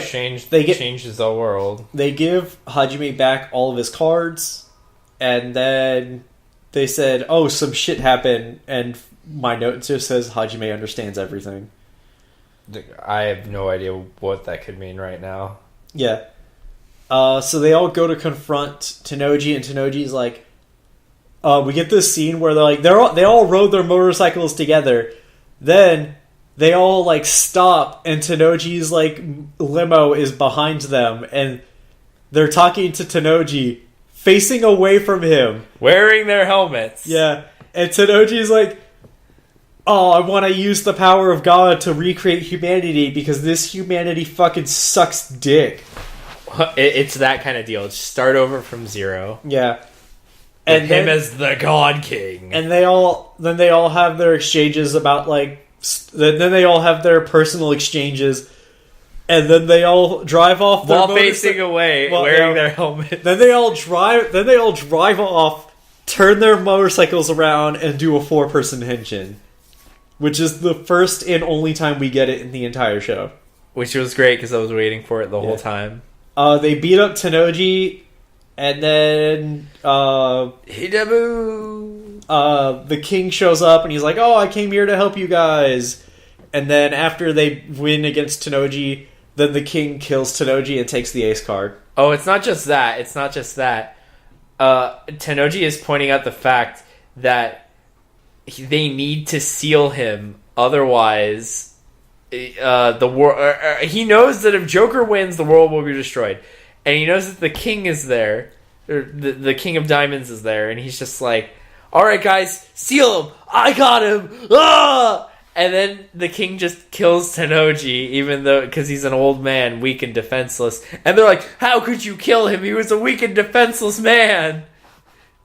Changes the world. They give Hajime back all of his cards, and then they said, "Oh, some shit happened," and my note just says Hajime understands everything. I have no idea what that could mean right now. Yeah. So they all go to confront Tennoji, and Tennoji's like, we get this scene where they all rode their motorcycles together. Then they all stop, and Tennoji's limo is behind them, and they're talking to Tennoji, facing away from him, wearing their helmets. Yeah, and Tennoji's like, "Oh, I want to use the power of God to recreate humanity because this humanity fucking sucks dick." It's that kind of deal. Just start over from zero. Yeah. And him as the God King. And they all have their exchanges about then they all have their personal exchanges, and then they all drive off while facing away, wearing their helmets. Then they all drive off, turn their motorcycles around, and do a 4-person henshin, which is the first and only time we get it in the entire show. Which was great because I was waiting for it the whole time. They beat up Tennoji, and then Hidabu. The king shows up, and he's like, "Oh, I came here to help you guys." And then after they win against Tennoji, then the king kills Tennoji and takes the ace card. Oh, it's not just that. Tennoji is pointing out the fact that they need to seal him, otherwise the war. He knows that if Joker wins, the world will be destroyed, and he knows that the king is there, or the king of diamonds is there, and he's just like, "All right, guys, seal him! I got him!" Ah! And then the king just kills Tennoji, because he's an old man, weak and defenseless. And they're like, "How could you kill him? He was a weak and defenseless man."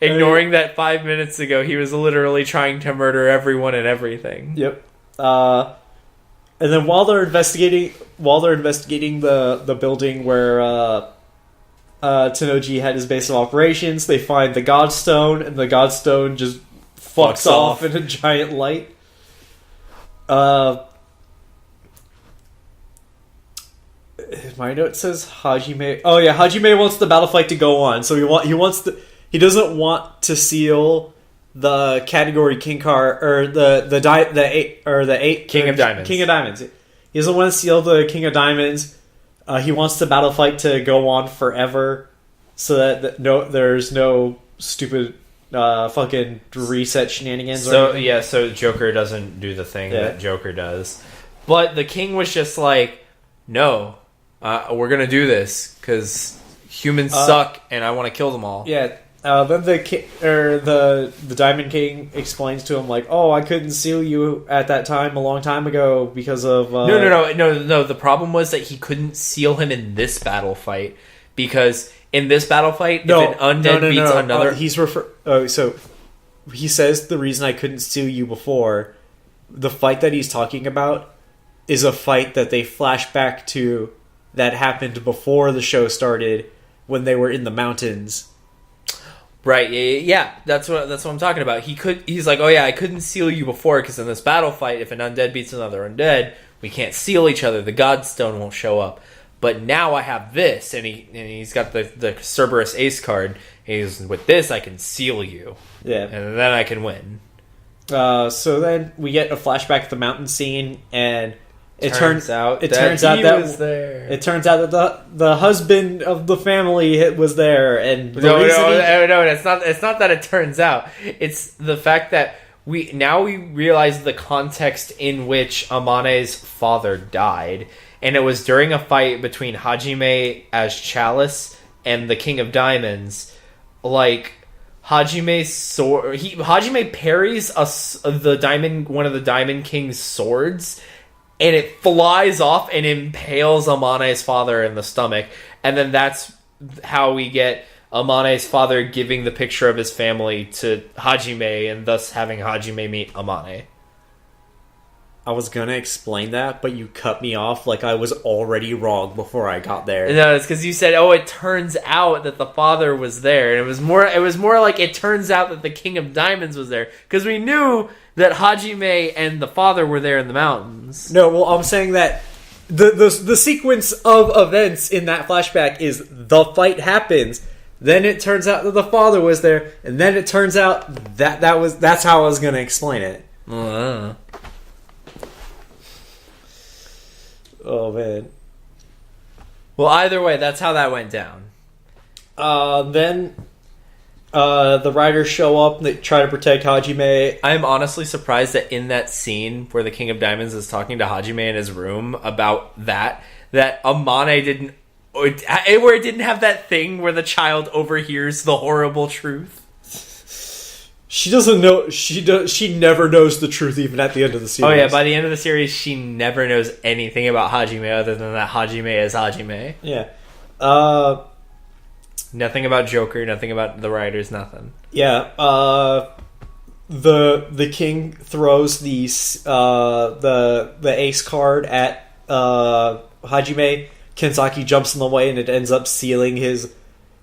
Ignoring that 5 minutes ago, he was literally trying to murder everyone and everything. Yep. And then while they're investigating the building where Tennoji had his base of operations, they find the Godstone, and the Godstone just fucks off in a giant light. My note says Hajime. Oh yeah, Hajime wants the battle fight to go on, so he doesn't want to seal the category king card, or the eight King of Diamonds. King of Diamonds. He doesn't want to seal the King of Diamonds. He wants the battle fight to go on forever, so that there's no stupid fucking reset shenanigans. So Joker doesn't do the thing that Joker does. But the king was just like, "No, we're gonna do this because humans suck, and I want to kill them all." Yeah. Then the Diamond King explains to him like, "Oh, I couldn't seal you at that time a long time ago because of No. The problem was that he couldn't seal him in this battle fight, because in this battle fight, if an undead beats another, he says the reason I couldn't seal you before, the fight that he's talking about is a fight that they flash back to that happened before the show started when they were in the mountains. Right, yeah, that's what I'm talking about. He's like, oh yeah, I couldn't seal you before because in this battle fight, if an undead beats another undead, we can't seal each other. The Godstone won't show up. But now I have this, and he's got the Cerberus Ace card. He's with this, I can seal you. Yeah, and then I can win. So then we get a flashback to the mountain scene, and it turns out that the husband of the family was there, and no, it's not that it turns out. It's the fact that we realize the context in which Amane's father died, and it was during a fight between Hajime as Chalice and the King of Diamonds. Like, Hajime's sword, Hajime parries one of the Diamond King's swords, and it flies off and impales Amane's father in the stomach. And then that's how we get Amane's father giving the picture of his family to Hajime, and thus having Hajime meet Amane. I was gonna explain that, but you cut me off like I was already wrong before I got there. No, it's because you said, "Oh, it turns out that the father was there," and it was more like it turns out that the King of Diamonds was there, because we knew that Hajime and the father were there in the mountains. No, well, I'm saying that the sequence of events in that flashback is the fight happens, then it turns out that the father was there, and then it turns out that's how I was gonna explain it. Oh, man. Well, either way, that's how that went down. Then the riders show up and they try to protect Hajime. I'm honestly surprised that in that scene where the King of Diamonds is talking to Hajime in his room about that Amane didn't... where it didn't have that thing where the child overhears the horrible truth. She doesn't know. She never knows the truth, even at the end of the series. Oh yeah, by the end of the series, she never knows anything about Hajime other than that Hajime is Hajime. Yeah. Nothing about Joker. Nothing about the writers. Nothing. Yeah. The king throws the ace card at Hajime. Kenzaki jumps in the way, and it ends up sealing his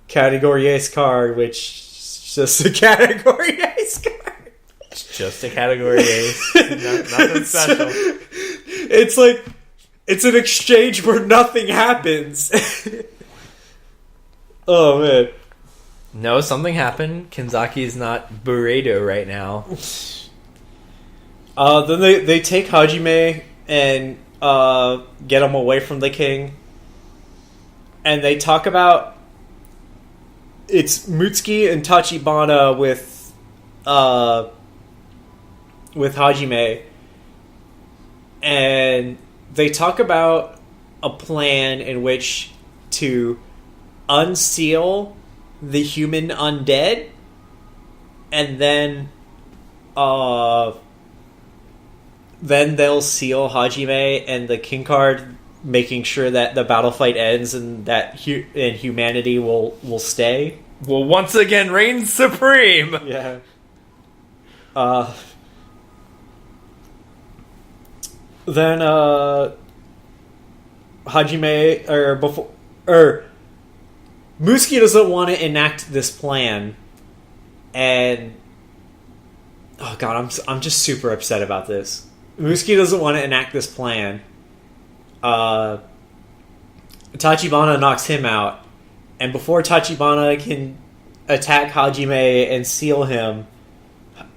category ace card, which. Just a category ace card. It's just a category ace. Nothing special. It's like it's an exchange where nothing happens. Oh man. No, something happened. Kenzaki is not Burrito right now. Then they take Hajime and get him away from the king. And they talk about it's Mutsuki and Tachibana with Hajime, and they talk about a plan in which to unseal the human undead, and then they'll seal Hajime and the king card, making sure that the battle fight ends and that humanity will stay. Will once again reign supreme. Yeah. Then Hajime Musuki doesn't want to enact this plan, and oh god, I'm just super upset about this. Musuki doesn't want to enact this plan. Tachibana knocks him out, and before Tachibana can attack Hajime and seal him,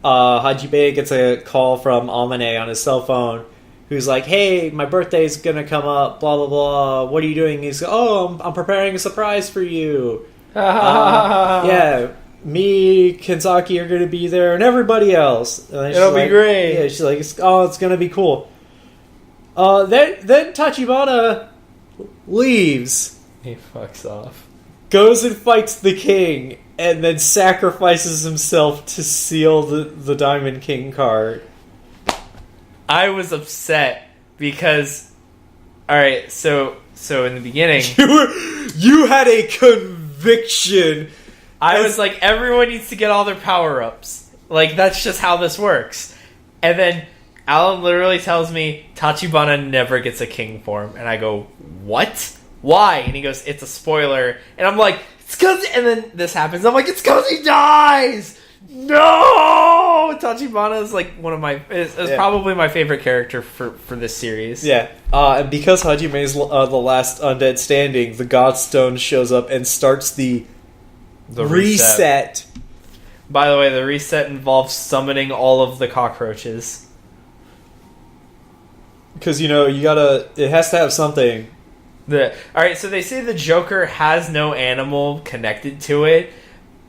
Hajime gets a call from Amane on his cell phone, who's like, "Hey, my birthday's gonna come up, blah blah blah. What are you doing?" He's like, "Oh, I'm preparing a surprise for you." Yeah, me, Kenzaki are gonna be there, and everybody else. And it'll be great. Yeah, she's like, it's gonna be cool." Then Tachibana leaves. He fucks off. Goes and fights the king, and then sacrifices himself to seal the Diamond King card. I was upset because, alright, so in the beginning... you had a conviction. I was like, everyone needs to get all their power-ups. Like, that's just how this works. And then Alan literally tells me Tachibana never gets a king form. And I go, what? Why? And he goes, it's a spoiler. And I'm like, it's because... And then this happens. I'm like, it's because he dies! No! Tachibana is like one of my... is probably my favorite character for this series. Yeah. And because Hajime is the last undead standing, the Godstone shows up and starts the reset. By the way, the reset involves summoning all of the cockroaches. Because, you gotta... It has to have something. Alright, so they say the Joker has no animal connected to it,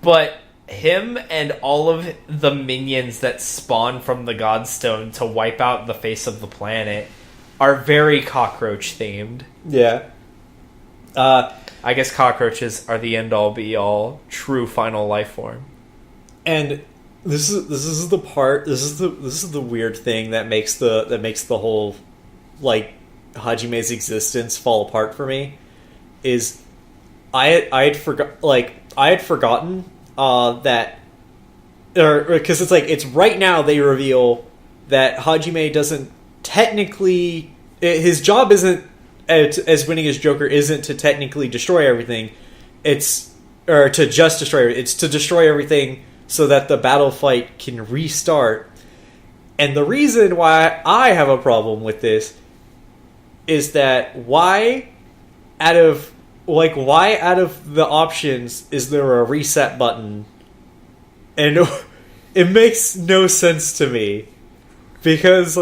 but him and all of the minions that spawn from the Godstone to wipe out the face of the planet are very cockroach-themed. Yeah. I guess cockroaches are the end-all, be-all, true final life form. And this is the part. This is the weird thing that makes the whole like Hajime's existence fall apart for me. Is I had forgotten that, or because it's right now they reveal that Hajime doesn't technically, his job isn't as winning as Joker isn't to technically destroy everything. It's to just destroy. It's to destroy everything so that the battle fight can restart. And the reason why I have a problem with this is that why out of the options is there a reset button? And it makes no sense to me. Because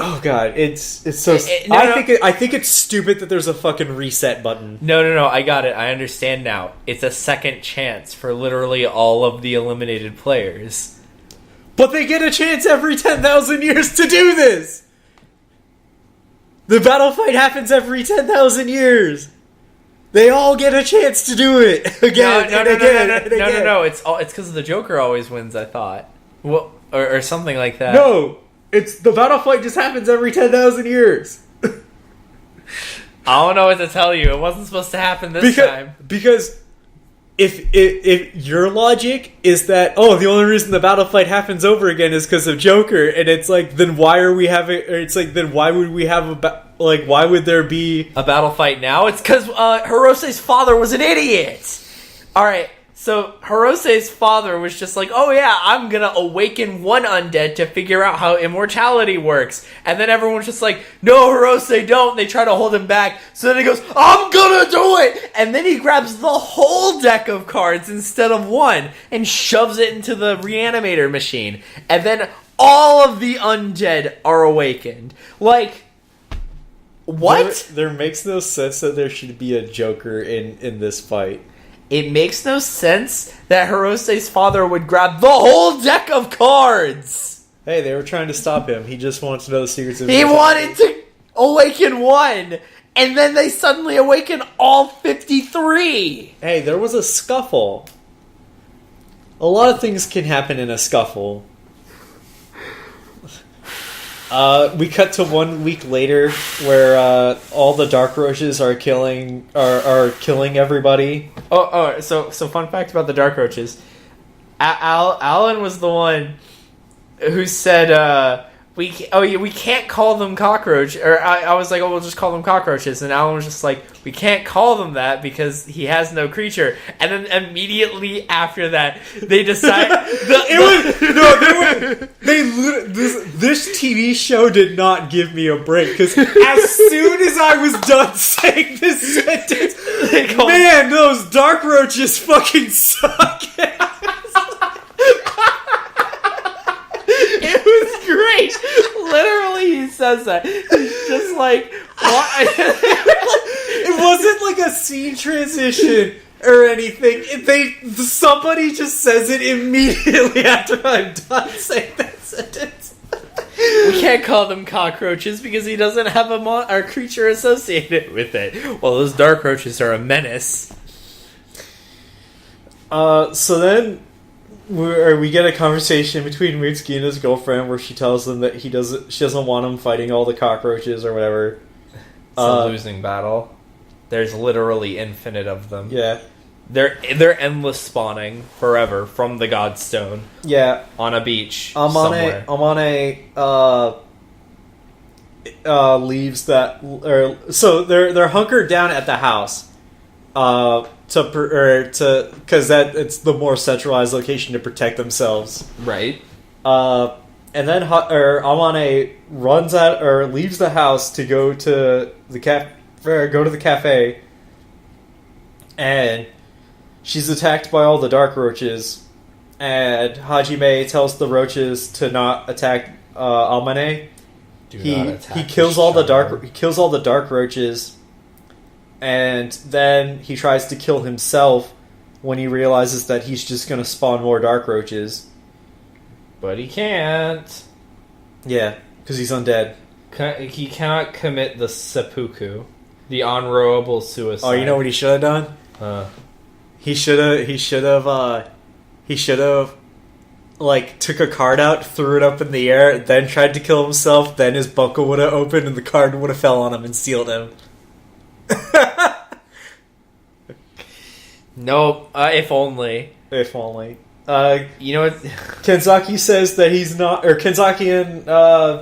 oh god, it's so... I think it's stupid that there's a fucking reset button. No, I got it. I understand now. It's a second chance for literally all of the eliminated players. But they get a chance every 10,000 years to do this! The battle fight happens every 10,000 years! They all get a chance to do it again and again. No. It's because the Joker always wins, I thought. Well, or something like that. No! It's the battle fight just happens every 10,000 years. I don't know what to tell you. It wasn't supposed to happen this time. Because if your logic is that the only reason the battle fight happens over again is because of Joker, and it's like, then why are we having? Or it's like, then why would we have why would there be a battle fight now? It's because Hirose's father was an idiot. All right. So, Hirose's father was just like, oh yeah, I'm gonna awaken one undead to figure out how immortality works. And then everyone's just like, no, Hirose, don't. They try to hold him back. So then he goes, I'm gonna do it! And then he grabs the whole deck of cards instead of one and shoves it into the reanimator machine. And then all of the undead are awakened. Like, what? There makes no sense that there should be a Joker in this fight. It makes no sense that Hirose's father would grab the whole deck of cards. Hey, they were trying to stop him. He just wants to know the secrets of... He wanted to awaken one, and then they suddenly awaken all 53. Hey, there was a scuffle. A lot of things can happen in a scuffle. We cut to 1 week later, where all the Dark Roaches are killing everybody. So fun fact about the Dark Roaches: Alan was the one who said we can't call them cockroach. Or I was like, we'll just call them cockroaches, and Alan was just like, we can't call them that because he has no creature. And then immediately after that, they decide this TV show did not give me a break, because as soon as I was done saying this sentence, man, those Dark Roaches fucking suck. It was great. Literally, he says that. He's just like, what? It wasn't like a scene transition or anything. Somebody just says it immediately after I'm done saying that sentence. We can't call them cockroaches because he doesn't have a creature associated with it. Well, those Dark Roaches are a menace. So then we get a conversation between Mitsuki and his girlfriend where she tells him that she doesn't want him fighting all the cockroaches or whatever. It's a losing battle. There's literally infinite of them. Yeah. They're endless spawning forever from the Godstone. Yeah, on a beach. I'm somewhere. on a leaves that, or so they're hunkered down at the house, because that it's the more centralized location to protect themselves. Right. And then Amane runs out or leaves the house to go to the cafe, and she's attacked by all the dark roaches, and Hajime tells the roaches to not attack Amane. He kills all the dark roaches, and then he tries to kill himself when he realizes that he's just going to spawn more dark roaches. But he can't. Yeah, because he's undead. He cannot commit the seppuku, the honorable suicide. Oh, you know what he should have done? He should have like took a card out, threw it up in the air, then tried to kill himself. Then his buckle would have opened, and the card would have fell on him and sealed him. Nope. If only. If only. You know what? Kenzaki says that he's not, or Kenzaki and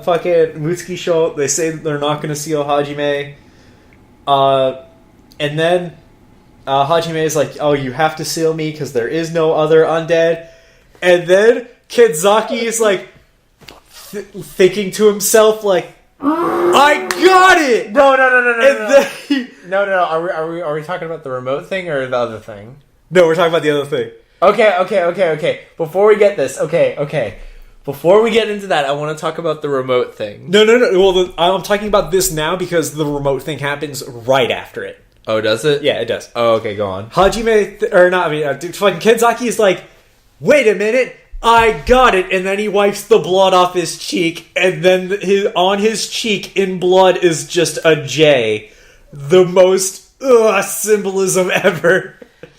fucking Mutsuki show up. They say that they're not going to seal Hajime. And then Hajime is like, "Oh, you have to seal me because there is no other undead." And then Kenzaki is like thinking to himself, like, "I got it!" No. And then No. Are we talking about the remote thing or the other thing? No, we're talking about the other thing. Okay. Before we get this, okay. Before we get into that, I want to talk about the remote thing. No. Well, I'm talking about this now because the remote thing happens right after it. Oh, does it? Yeah, it does. Oh, okay, go on. Hajime, fucking Kenzaki is like, "Wait a minute, I got it," and then he wipes the blood off his cheek, and then on his cheek in blood is just a J. The most symbolism ever.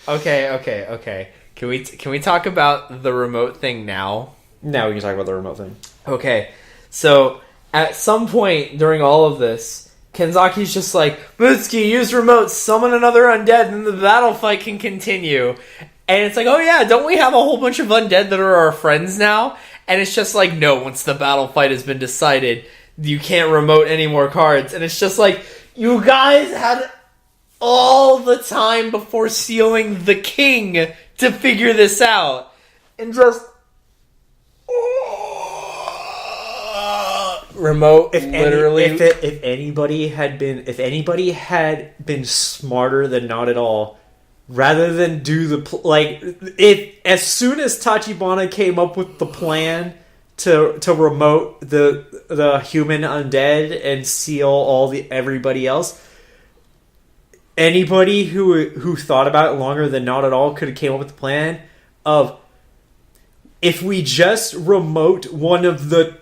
Okay. Can we talk about the remote thing now? Now we can talk about the remote thing. Okay, so at some point during all of this, Kenzaki's just like, "Mutsuki, use remote, summon another undead, and the battle fight can continue." And it's like, "Oh yeah, don't we have a whole bunch of undead that are our friends now?" And it's just like, "No, once the battle fight has been decided, you can't remote any more cards." And it's just like, you guys had all the time before sealing the king to figure this out. And just... remote, literally. If anybody had been smarter than Not At All, rather than do as soon as Tachibana came up with the plan to remote the human undead and seal everybody else, anybody who thought about it longer than Not At All could have came up with the plan of, if we just remote one of the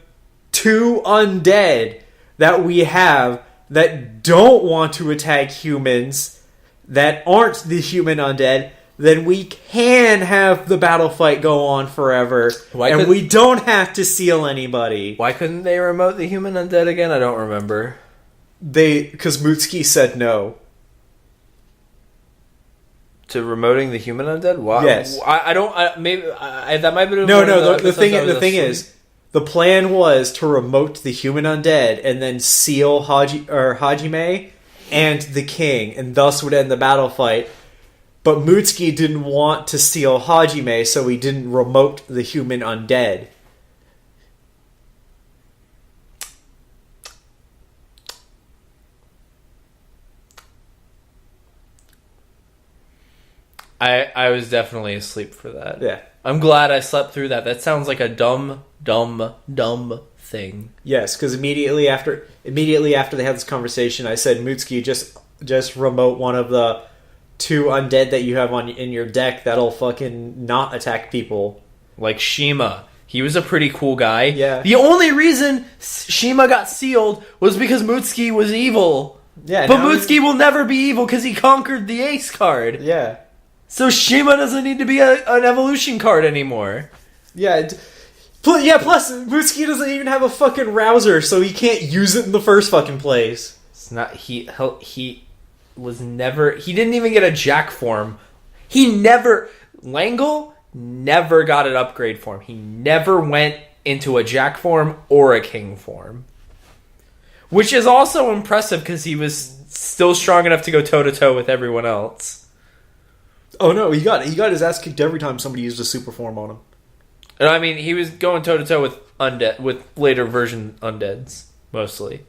two undead that we have that don't want to attack humans, that aren't the human undead, then we can have the battle fight go on forever, and we don't have to seal anybody. Why couldn't they remote the human undead again? I don't remember. Because Mutsuki said no. To remoting the human undead? Why? Yes. That might be... No, the thing is, the plan was to remote the human undead and then seal Hajime and the king, and thus would end the battle fight. But Mutsuki didn't want to seal Hajime, so he didn't remote the human undead. I was definitely asleep for that. Yeah. I'm glad I slept through that. That sounds like a dumb thing. Yes, because immediately after they had this conversation, I said, Mutsuki, just remote one of the two undead that you have in your deck that'll fucking not attack people. Like Shima. He was a pretty cool guy. Yeah. The only reason Shima got sealed was because Mutsuki was evil. Yeah. But Mutsuki will never be evil because he conquered the ace card. Yeah. So Shima doesn't need to be an evolution card anymore. Yeah. Plus Mutsuki doesn't even have a fucking rouser, so he can't use it in the first fucking place. It's not... He was never... He didn't even get a Jack form. Langle never got an upgrade form. He never went into a Jack form or a King form. Which is also impressive because he was still strong enough to go toe-to-toe with everyone else. Oh no, he got his ass kicked every time somebody used a super form on him. And I mean, he was going toe-to-toe with undead, with later version undeads, mostly.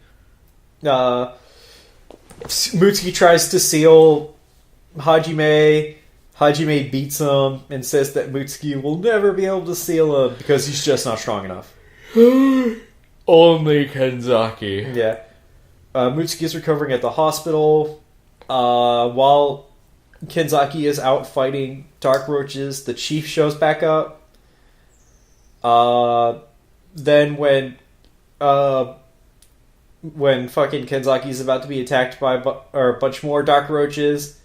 Mutsuki tries to seal Hajime. Hajime beats him and says that Mutsuki will never be able to seal him because he's just not strong enough. Only Kenzaki. Yeah. Mutsuki is recovering at the hospital. While Kenzaki is out fighting dark roaches, the chief shows back up. Then when fucking Kenzaki is about to be attacked by a bunch more dark roaches,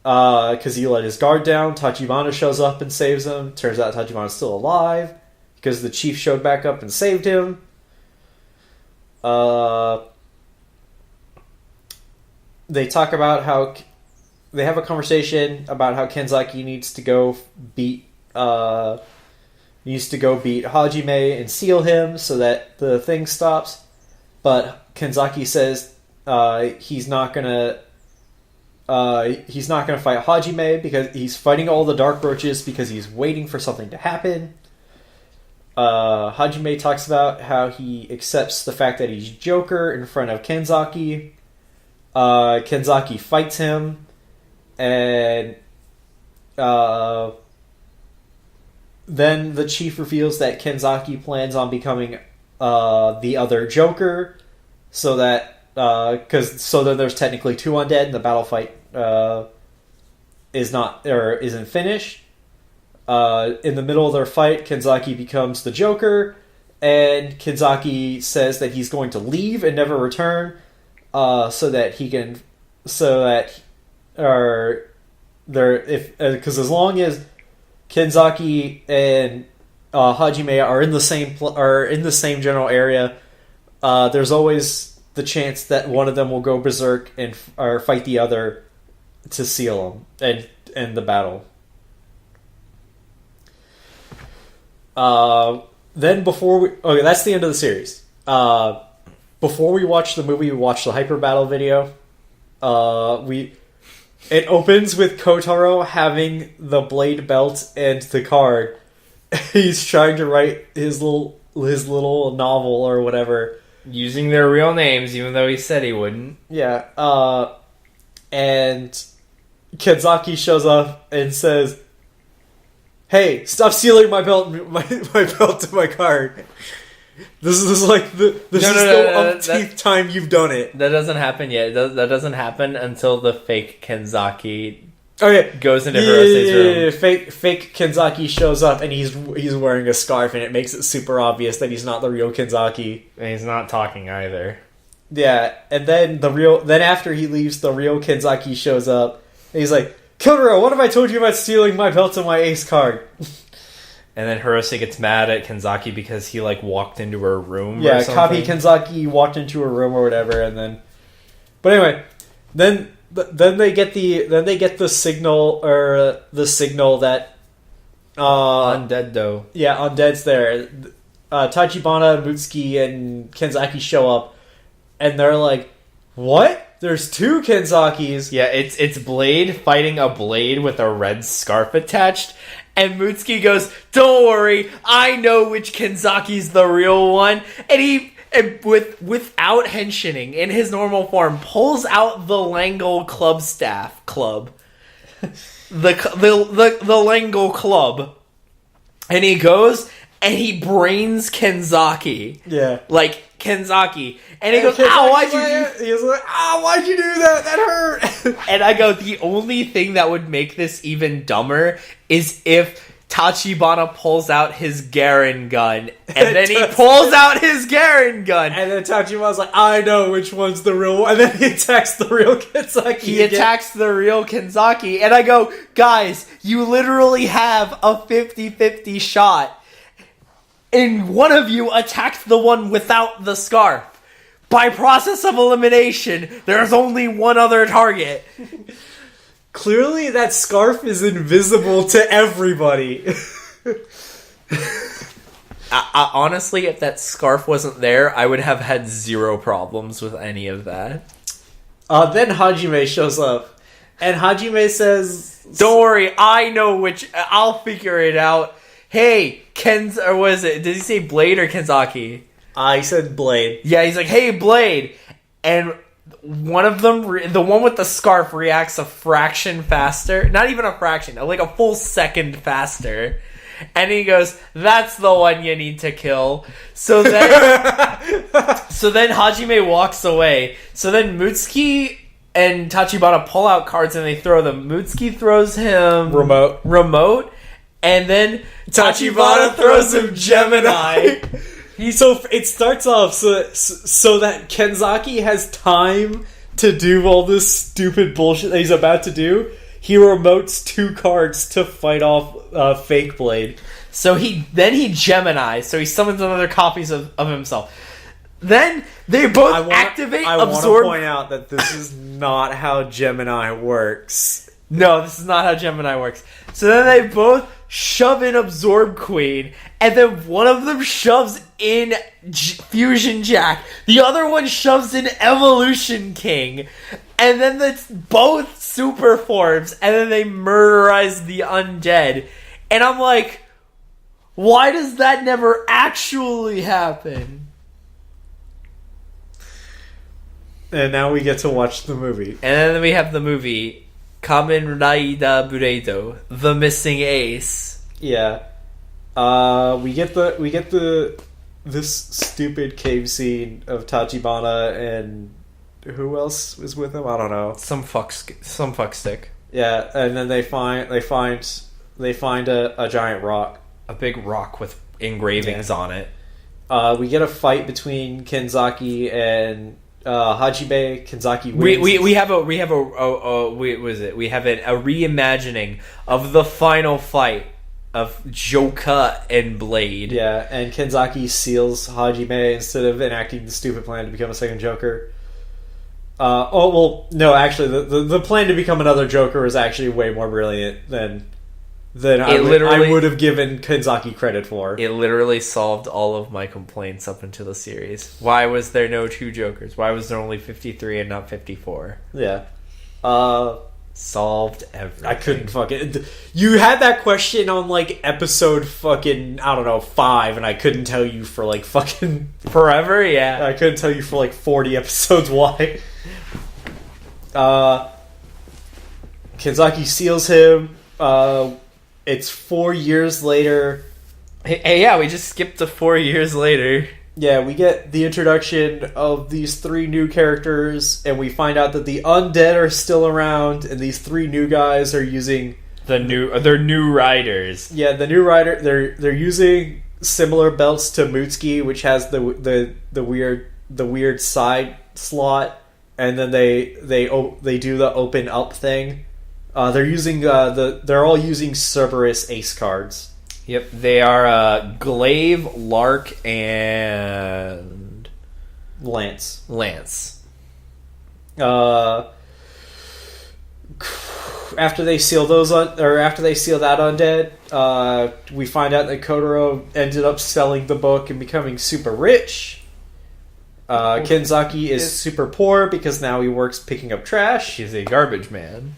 because he let his guard down, Tachibana shows up and saves him. Turns out Tachibana's still alive because the chief showed back up and saved him. They talk about how they have a conversation about how Kenzaki needs to go beat Hajime and seal him so that the thing stops. But Kenzaki says he's not gonna fight Hajime because he's fighting all the dark roaches because he's waiting for something to happen. Hajime talks about how he accepts the fact that he's Joker in front of Kenzaki. Kenzaki fights him, and then the chief reveals that Kenzaki plans on becoming the other Joker, so that there's technically two undead and the battle fight isn't finished. In the middle of their fight, Kenzaki becomes the Joker, and Kenzaki says that he's going to leave and never return, because as long as Kenzaki and Hajime are in the same general area, there's always the chance that one of them will go berserk and or fight the other to seal him and end the battle. Then that's the end of the series. Before we watch the movie, we watched the Hyper Battle video. It opens with Kotaro having the blade belt and the card. He's trying to write his little novel or whatever. Using their real names, even though he said he wouldn't. Yeah. And Kenzaki shows up and says, "Hey, stop stealing my belt, my belt to my card." This is like the umpteenth time you've done it. That doesn't happen yet. That doesn't happen until the fake Kenzaki goes into Hirose's room. Fake Kenzaki shows up and he's wearing a scarf, and it makes it super obvious that he's not the real Kenzaki. And he's not talking either. Yeah, and then after he leaves, the real Kenzaki shows up, and he's like, "Kotaro, what have I told you about stealing my belt and my ace card?" And then Hirose gets mad at Kenzaki because he walked into her room. Yeah, or something. Kabi Kenzaki walked into her room or whatever, and then. But anyway, then they get the signal that Undead though. Yeah, Undead's there. Tachibana, Mutsuki, and Kenzaki show up, and they're like, "What? There's two Kenzakis." Yeah, it's Blade fighting a Blade with a red scarf attached. And Mutsuki goes, "Don't worry, I know which Kenzaki's the real one." And he, without henshining, in his normal form, pulls out the Langle club. The Langle club. And he goes, and he brains Kenzaki. Yeah. Kenzaki. And he goes, "Ow, why'd you do?" He was like, "Ow, why'd you do that? That hurt." And I go, the only thing that would make this even dumber is if Tachibana pulls out his Garen gun, and then he pulls out his Garen gun. And then Tachibana's like, "I know which one's the real one." And then he attacks the real Kenzaki. He attacks the real Kenzaki. And I go, guys, you literally have a 50-50 shot. And one of you attacked the one without the scarf. By process of elimination, there's only one other target. Clearly, that scarf is invisible to everybody. Honestly, if that scarf wasn't there, I would have had zero problems with any of that. Then Hajime shows up, and Hajime says, "Don't worry, I know which. I'll figure it out." Hey, or was it? Did he say Blade or Kenzaki? I said Blade. Yeah, he's like, "Hey, Blade," and one of them, the one with the scarf, reacts a fraction faster. Not even a fraction, like a full second faster. And he goes, "That's the one you need to kill." So then, Hajime walks away. So then Mutsuki and Tachibana pull out cards and they throw them. Mutsuki throws him remote, and then Tachibana throws him Gemini. So it starts off so that Kenzaki has time to do all this stupid bullshit that he's about to do. He remotes 2 cards to fight off Fake Blade. So he Gemini. So he summons another copies of himself. Then they both activate. I want to point out that this is not how Gemini works. No, this is not how Gemini works. So then they both shove in Absorb Queen, and then one of them shoves in Fusion Jack. The other one shoves in Evolution King. And then that's both super forms, and then they murderize the undead. And I'm like, why does that never actually happen? And now we get to watch the movie. And then we have the movie Kamen Rider Buredo, The Missing Ace. Yeah. We get this stupid cave scene of Tachibana and who else is with him? I don't know. Some fuck stick. Yeah, and then they find a giant rock, a big rock with engravings on it. We get a fight between Kenzaki and Hajime. Kenzaki wins. We have a reimagining of the final fight of Joka and Blade. Yeah, and Kenzaki seals Hajime instead of enacting the stupid plan to become a second Joker. No, actually, the plan to become another Joker is actually way more brilliant than I would have given Kenzaki credit for. It literally solved all of my complaints up until the series. Why was there no 2 Jokers? Why was there only 53 and not 54? Yeah. Solved everything. I couldn't fucking... You had that question on, like, episode fucking, I don't know, 5, and I couldn't tell you for, like, fucking... Forever? Yeah. I couldn't tell you for, like, 40 episodes why. Kenzaki seals him. It's 4 years later. Hey, yeah, we just skipped to 4 years later. Yeah, we get the introduction of these 3 new characters, and we find out that the undead are still around, and these 3 new guys are using they're new riders. Yeah, the new rider. They're using similar belts to Mutsuki, which has the weird side slot, and then they do the open up thing. They're using they're all using Cerberus Ace cards. Yep, they are Glaive, Lark, and Lance. After they seal after they seal that undead, we find out that Kotaro ended up selling the book and becoming super rich. Kenzaki is super poor because now he works picking up trash. He's a garbage man.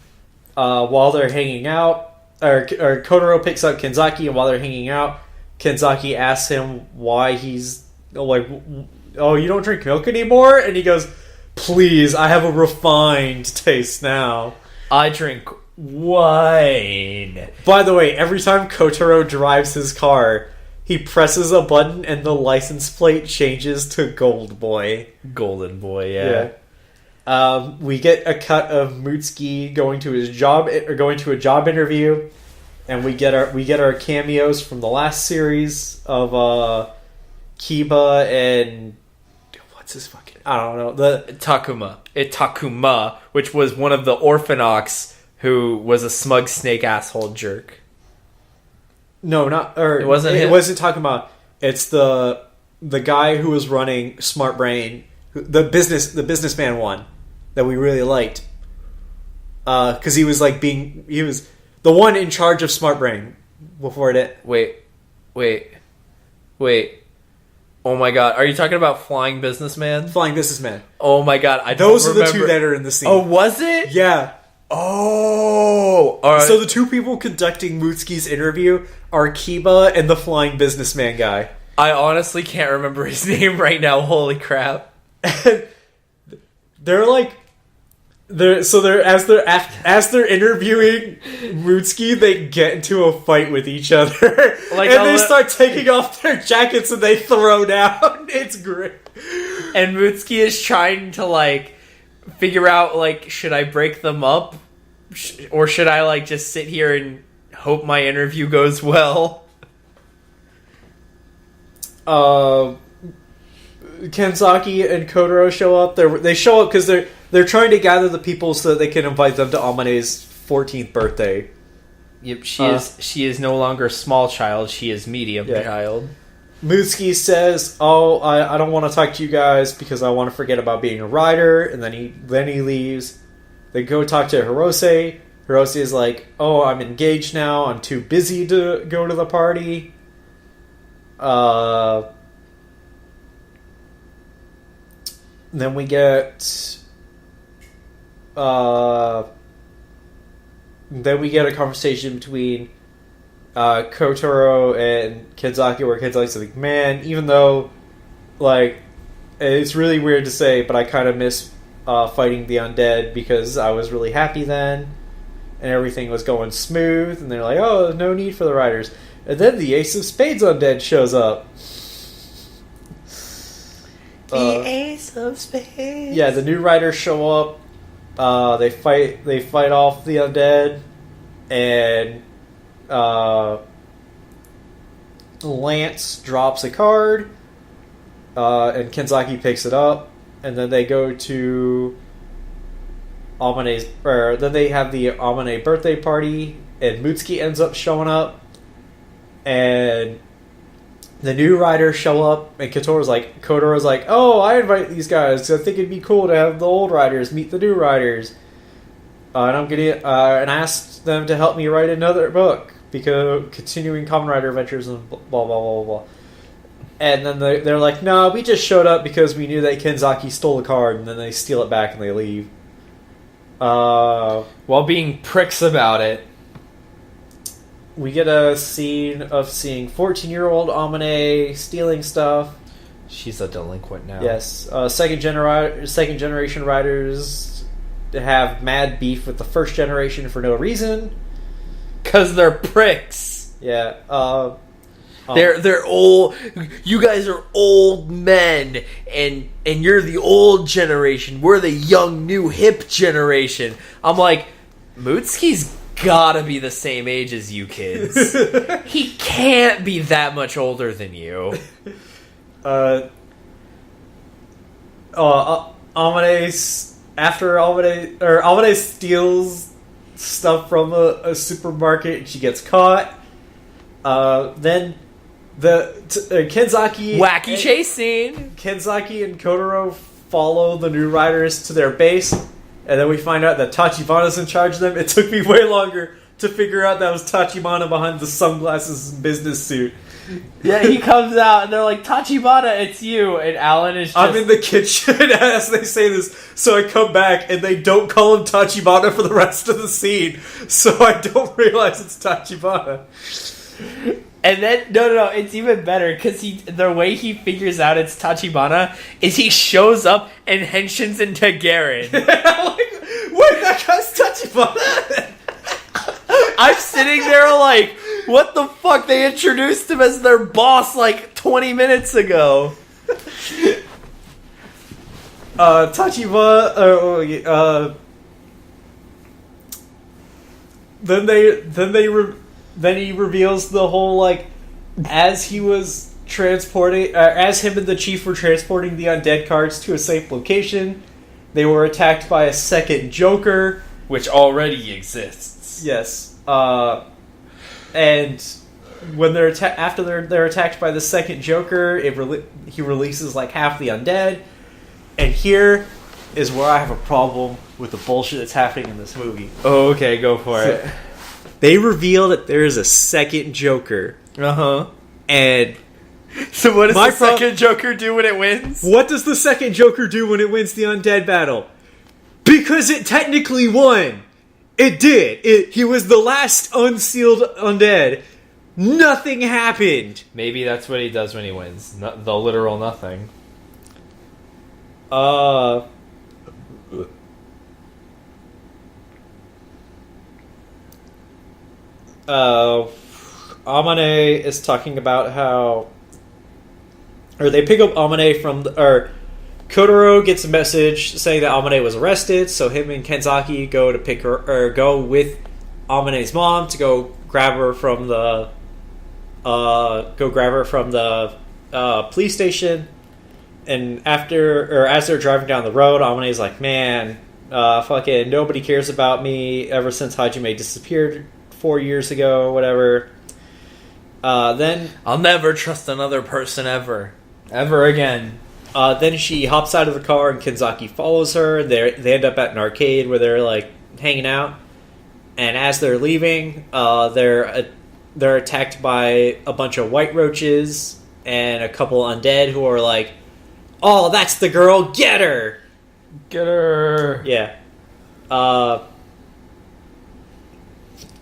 While they're hanging out, or Kotaro picks up Kenzaki, and while they're hanging out, Kenzaki asks him why he's like, "Oh, you don't drink milk anymore?" And he goes, "Please, I have a refined taste now. I drink wine." By the way, every time Kotaro drives his car, he presses a button and the license plate changes to Gold Boy. Golden Boy, yeah. We get a cut of Mutsuki going to a job interview, and we get our cameos from the last series of Kiba and what's his fucking, I don't know, the Takuma, which was one of the Orphanox who was a smug snake asshole jerk. No, not or it wasn't. It wasn't Takuma. It's the guy who was running Smart Brain, the businessman one that we really liked. because he was the one in charge of Smart Brain before it. Wait. Oh my god, are you talking about Flying Businessman? Flying Businessman. Oh my god, Those are the two that are in the scene. Oh, was it? Yeah. Oh, all right. So the two people conducting Mutsuki's interview are Kiba and the Flying Businessman guy. I honestly can't remember his name right now. Holy crap! They're as they're interviewing Mutsuki, they get into a fight with each other, and they start taking off their jackets and they throw down. It's great. And Mutsuki is trying to figure out should I break them up, or should I just sit here and hope my interview goes well? Kenzaki and Kotaro show up. They show up because they're trying to gather the people so that they can invite them to Amane's 14th birthday. Yep, she is no longer small child. She is medium child. Mutsuki says, "Oh, I don't want to talk to you guys because I want to forget about being a rider," and then he leaves. They go talk to Hirose. Hirose is like, "Oh, I'm engaged now. I'm too busy to go to the party." Then we get a conversation between Kotaro and Kenzaki, where Kenzaki's like, "Man, even though it's really weird to say, but I kind of miss fighting the undead because I was really happy then and everything was going smooth." And they're like, "Oh, no need for the riders." And then the Ace of Spades undead shows up. The Ace of Spades. Yeah, the new riders show up. They fight off the undead, and Lance drops a card, and Kenzaki picks it up, and then they go to then they have the Amane birthday party, and Mutsuki ends up showing up, and the new riders show up, and Kotaro's like, "Oh, I invite these guys because I think it'd be cool to have the old riders meet the new riders." And I'm gonna and I asked them to help me write another book because continuing Kamen Rider adventures and blah blah blah blah blah. And then they're like, "No, we just showed up because we knew that Kenzaki stole the card," and then they steal it back and they leave. While being pricks about it. We get a scene of seeing 14-year-old Amane stealing stuff. She's a delinquent now. Yes. Second generation riders have mad beef with the first generation for no reason. Because they're pricks. Yeah. They're old. You guys are old men, and you're the old generation. We're the young, new, hip generation. I'm like, Mutsuki's gotta be the same age as you kids. He can't be that much older than you. Amane steals stuff from a supermarket and she gets caught. Then Kenzaki wacky chase scene. Kenzaki and Kotaro follow the new riders to their base. And then we find out that Tachibana's in charge of them. It took me way longer to figure out that was Tachibana behind the sunglasses and business suit. Yeah, he comes out and they're like, "Tachibana, it's you." And Alan is just... I'm in the kitchen as they say this. So I come back and they don't call him Tachibana for the rest of the scene. So I don't realize it's Tachibana. And then, no, it's even better because the way he figures out it's Tachibana is he shows up and henshins into Garen. Wait, that guy's Tachibana? I'm sitting there like, what the fuck? They introduced him as their boss 20 minutes ago. Tachibana, then he reveals the whole, as he was transporting, as him and the chief were transporting the undead cards to a safe location, they were attacked by a second Joker. Which already exists. Yes. And when they're after they're attacked by the second Joker, he releases half the undead. And here, is where I have a problem with the bullshit that's happening in this movie. Oh, okay, go for it. They reveal that there is a second Joker. Uh-huh. And so what does the second Joker do when it wins? What does the second Joker do when it wins the undead battle? Because it technically won. It did. He was the last unsealed undead. Nothing happened. Maybe that's what he does when he wins. The literal nothing. Amane is talking about how... Or they pick up Amane from... Kotaro gets a message saying that Amane was arrested, so him and Kenzaki go to pick her... Or go with Amane's mom to go grab her from the... police station. And as they're driving down the road, Amane's like, man, fucking nobody cares about me ever since Hajime disappeared 4 years ago, whatever. Then I'll never trust another person ever again. Then she hops out of the car and Kenzaki follows her. They end up at an arcade where they're like hanging out. And as they're leaving, they're attacked by a bunch of white roaches and a couple undead who are like, "Oh, that's the girl! Get her! Get her!" Yeah.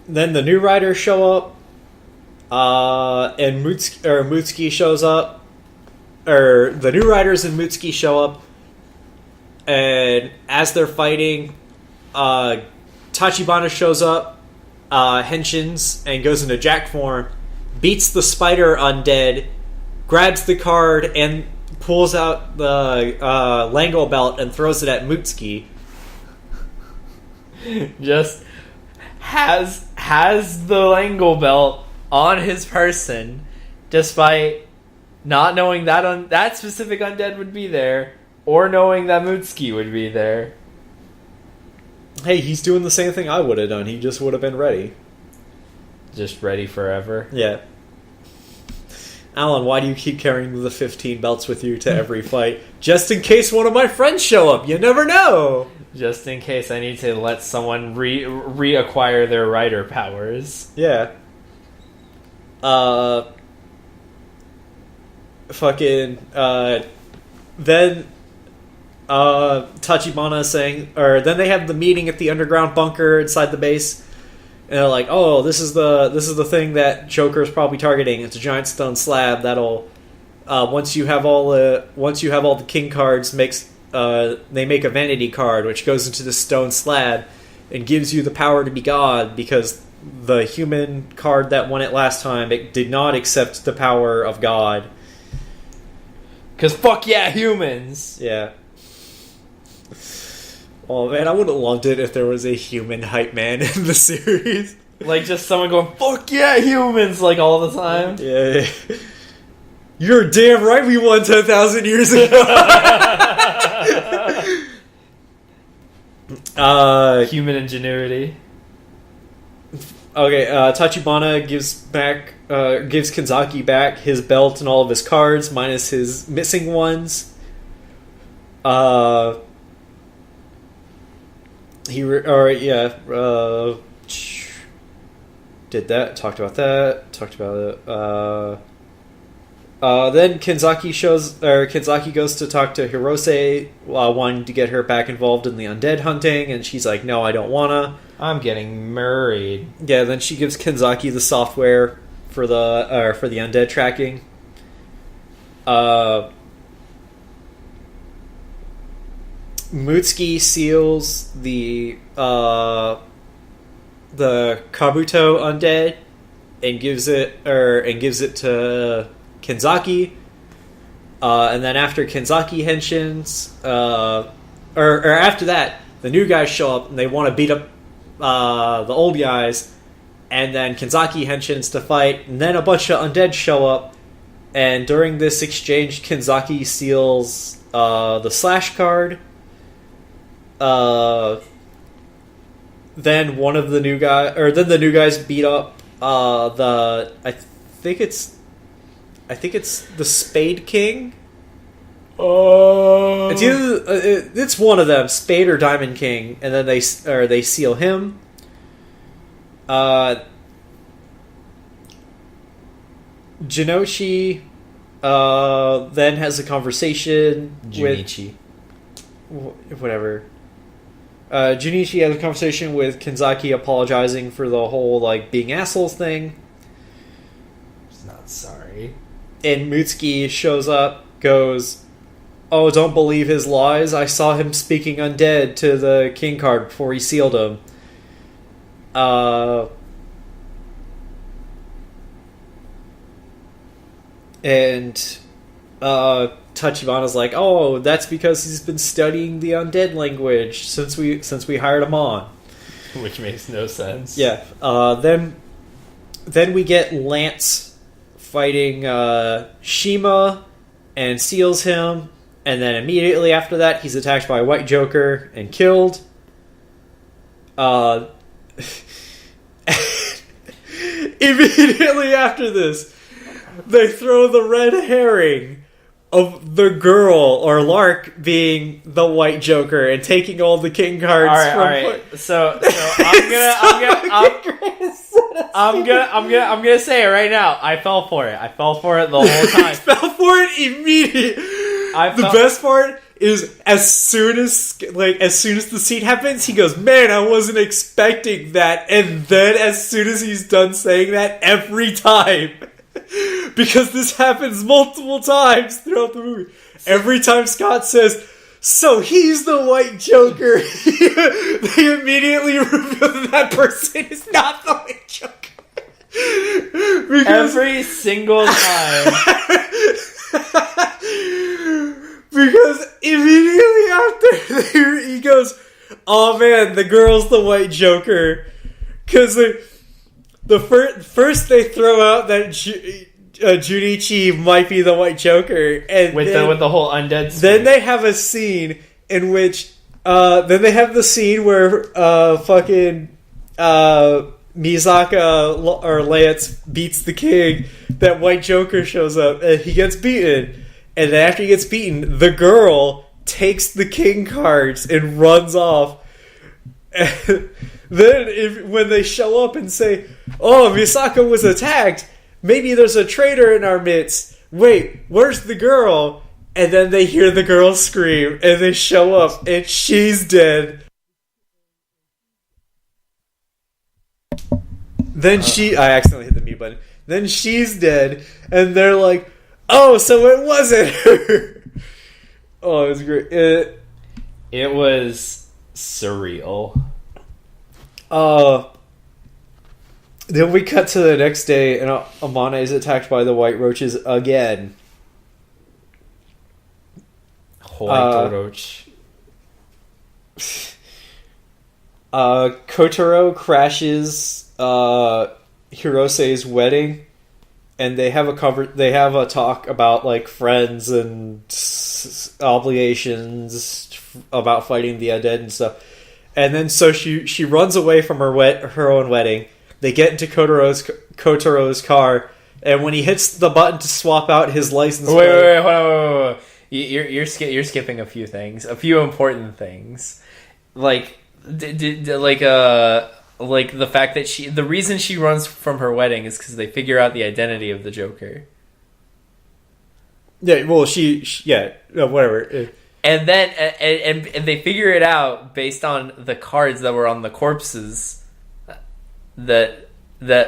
Then the new riders show up, and Mutsuki shows up. Or the new riders and Mutsuki show up, and as they're fighting, Tachibana shows up, henshins, and goes into Jack form, beats the spider undead, grabs the card, and pulls out the Lango belt and throws it at Mutsuki. Just has the Lango belt on his person, despite not knowing that that specific undead would be there, or knowing that Mutsuki would be there. Hey, he's doing the same thing I would have done. He just would have been ready. Just ready forever. Yeah. Alan, why do you keep carrying the 15 belts with you to every fight? Just in case one of my friends show up. You never know. Just in case I need to let someone reacquire their rider powers. Yeah. Then Tachibana saying, or then they have the meeting at the underground bunker inside the base, and they're like, "Oh, this is the thing that Joker's probably targeting. It's a giant stone slab that'll once you have all the king cards, they make a vanity card which goes into the stone slab and gives you the power to be God, because the human card that won it last time, it did not accept the power of God. Because fuck yeah, humans! Yeah. Oh man, I would have loved it if there was a human hype man in the series. Like just someone going, fuck yeah, humans, like all the time. Yeah. You're damn right we won 10,000 years ago! Human ingenuity. Okay, Tachibana gives Kenzaki back his belt and all of his cards, minus his missing ones. Did that, talked about it. Then Kenzaki goes to talk to Hirose, wanting to get her back involved in the undead hunting, and she's like, "No, I don't wanna. I'm getting married." Yeah, then she gives Kenzaki the software for the undead tracking. Mutsuki seals the Kabuto undead and gives it to Kenzaki. And then after Kenzaki henshins, or after that, the new guys show up and they want to beat up the old guys, and then Kenzaki henshins to fight, and then a bunch of undead show up, and during this exchange, Kenzaki seals the slash card. Then the new guys beat up I think it's the Spade King. Oh, it's one of them, Spade or Diamond King, and then they seal him. Junichi then has a conversation Junichi. with whatever. Junichi has a conversation with Kenzaki, apologizing for the whole like being assholes thing. He's not sorry. And Mutsuki shows up, goes, "Oh, don't believe his lies. I saw him speaking undead to the king card before he sealed him." And Tachibana's like, "Oh, that's because he's been studying the undead language since we hired him on." Which makes no sense. Yeah. Then we get Lance fighting Shima and seals him, and then immediately after that he's attacked by White Joker and killed. Immediately after this, they throw the red herring of the girl or Lark being the White Joker and taking all the king cards. All right. So I'm gonna say it right now. I fell for it. I fell for it the whole time. Fell for it immediately. The best part is as soon as the scene happens, he goes, "Man, I wasn't expecting that." And then as soon as he's done saying that, every time, because this happens multiple times throughout the movie, every time Scott says, "So he's the White Joker," they immediately reveal that person is not the White Joker. Because every single time. Because immediately after he goes, "Oh man, the girl's the White Joker." Because the first they throw out that Junichi might be the White Joker, and with the whole undead speech. Then they have a scene in which where fucking Mizaka or Lance beats the king. That White Joker shows up and he gets beaten. And then after he gets beaten, the girl takes the king cards and runs off. And then when they show up and say, "Oh, Misaka was attacked. Maybe there's a traitor in our midst. Wait, where's the girl?" And then they hear the girl scream and they show up and she's dead. Then I accidentally hit the mute button. Then she's dead and they're like, "Oh, so it wasn't her." Oh, it was great. It was surreal. Then we cut to the next day, and Amane is attacked by the white roaches again. White roach. Kotaro crashes Hirose's wedding. And they have a talk about like friends and obligations about fighting the undead and stuff. And then so she runs away from her own wedding. They get into Kotaro's car, and when he hits the button to swap out his license plate, wait. You're skipping a few things, a few important things, like like the fact that the reason she runs from her wedding is because they figure out the identity of the Joker. Yeah, well, whatever. And then and they figure it out based on the cards that were on the corpses that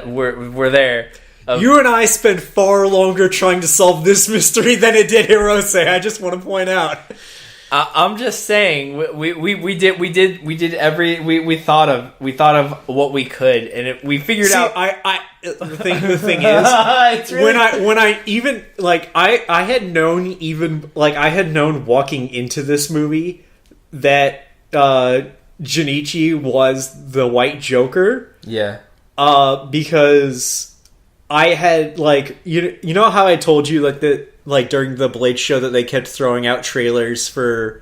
were there. You and I spent far longer trying to solve this mystery than it did Hirose. I just want to point out. I'm just saying we thought of what we could, and we figured out. The thing is, when I even like I had known walking into this movie that Junichi was the White Joker. Yeah. Because I had you know how I told you during the Blade show that they kept throwing out trailers for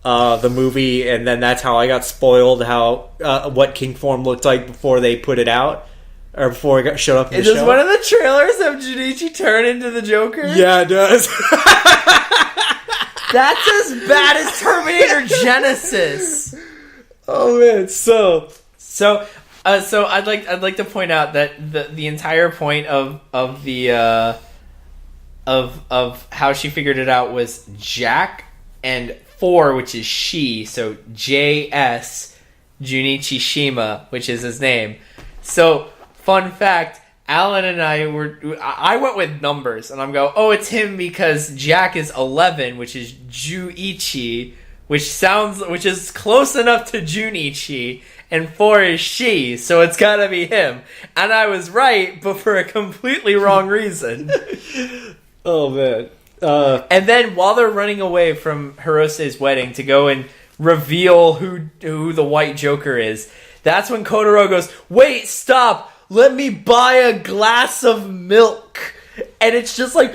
the movie, and then that's how I got spoiled how what King Form looked like before they put it out, or before it showed up in the show. Does one of the trailers have Junichi turn into the Joker? Yeah, it does. That's as bad as Terminator Genesis. Oh man, so I'd like to point out that the entire point of how she figured it out was Jack and 4, which is she, so JS Junichi Shima, which is his name. So, fun fact, Alan and I went with numbers, and I'm go, oh, it's him because Jack is 11, which is Juichi, which is close enough to Junichi, and 4 is she, so it's gotta be him. And I was right, but for a completely wrong reason. Oh man. And then while they're running away from Hirose's wedding to go and reveal who the white Joker is, that's when Kotaro goes, wait, stop, let me buy a glass of milk. And it's just like,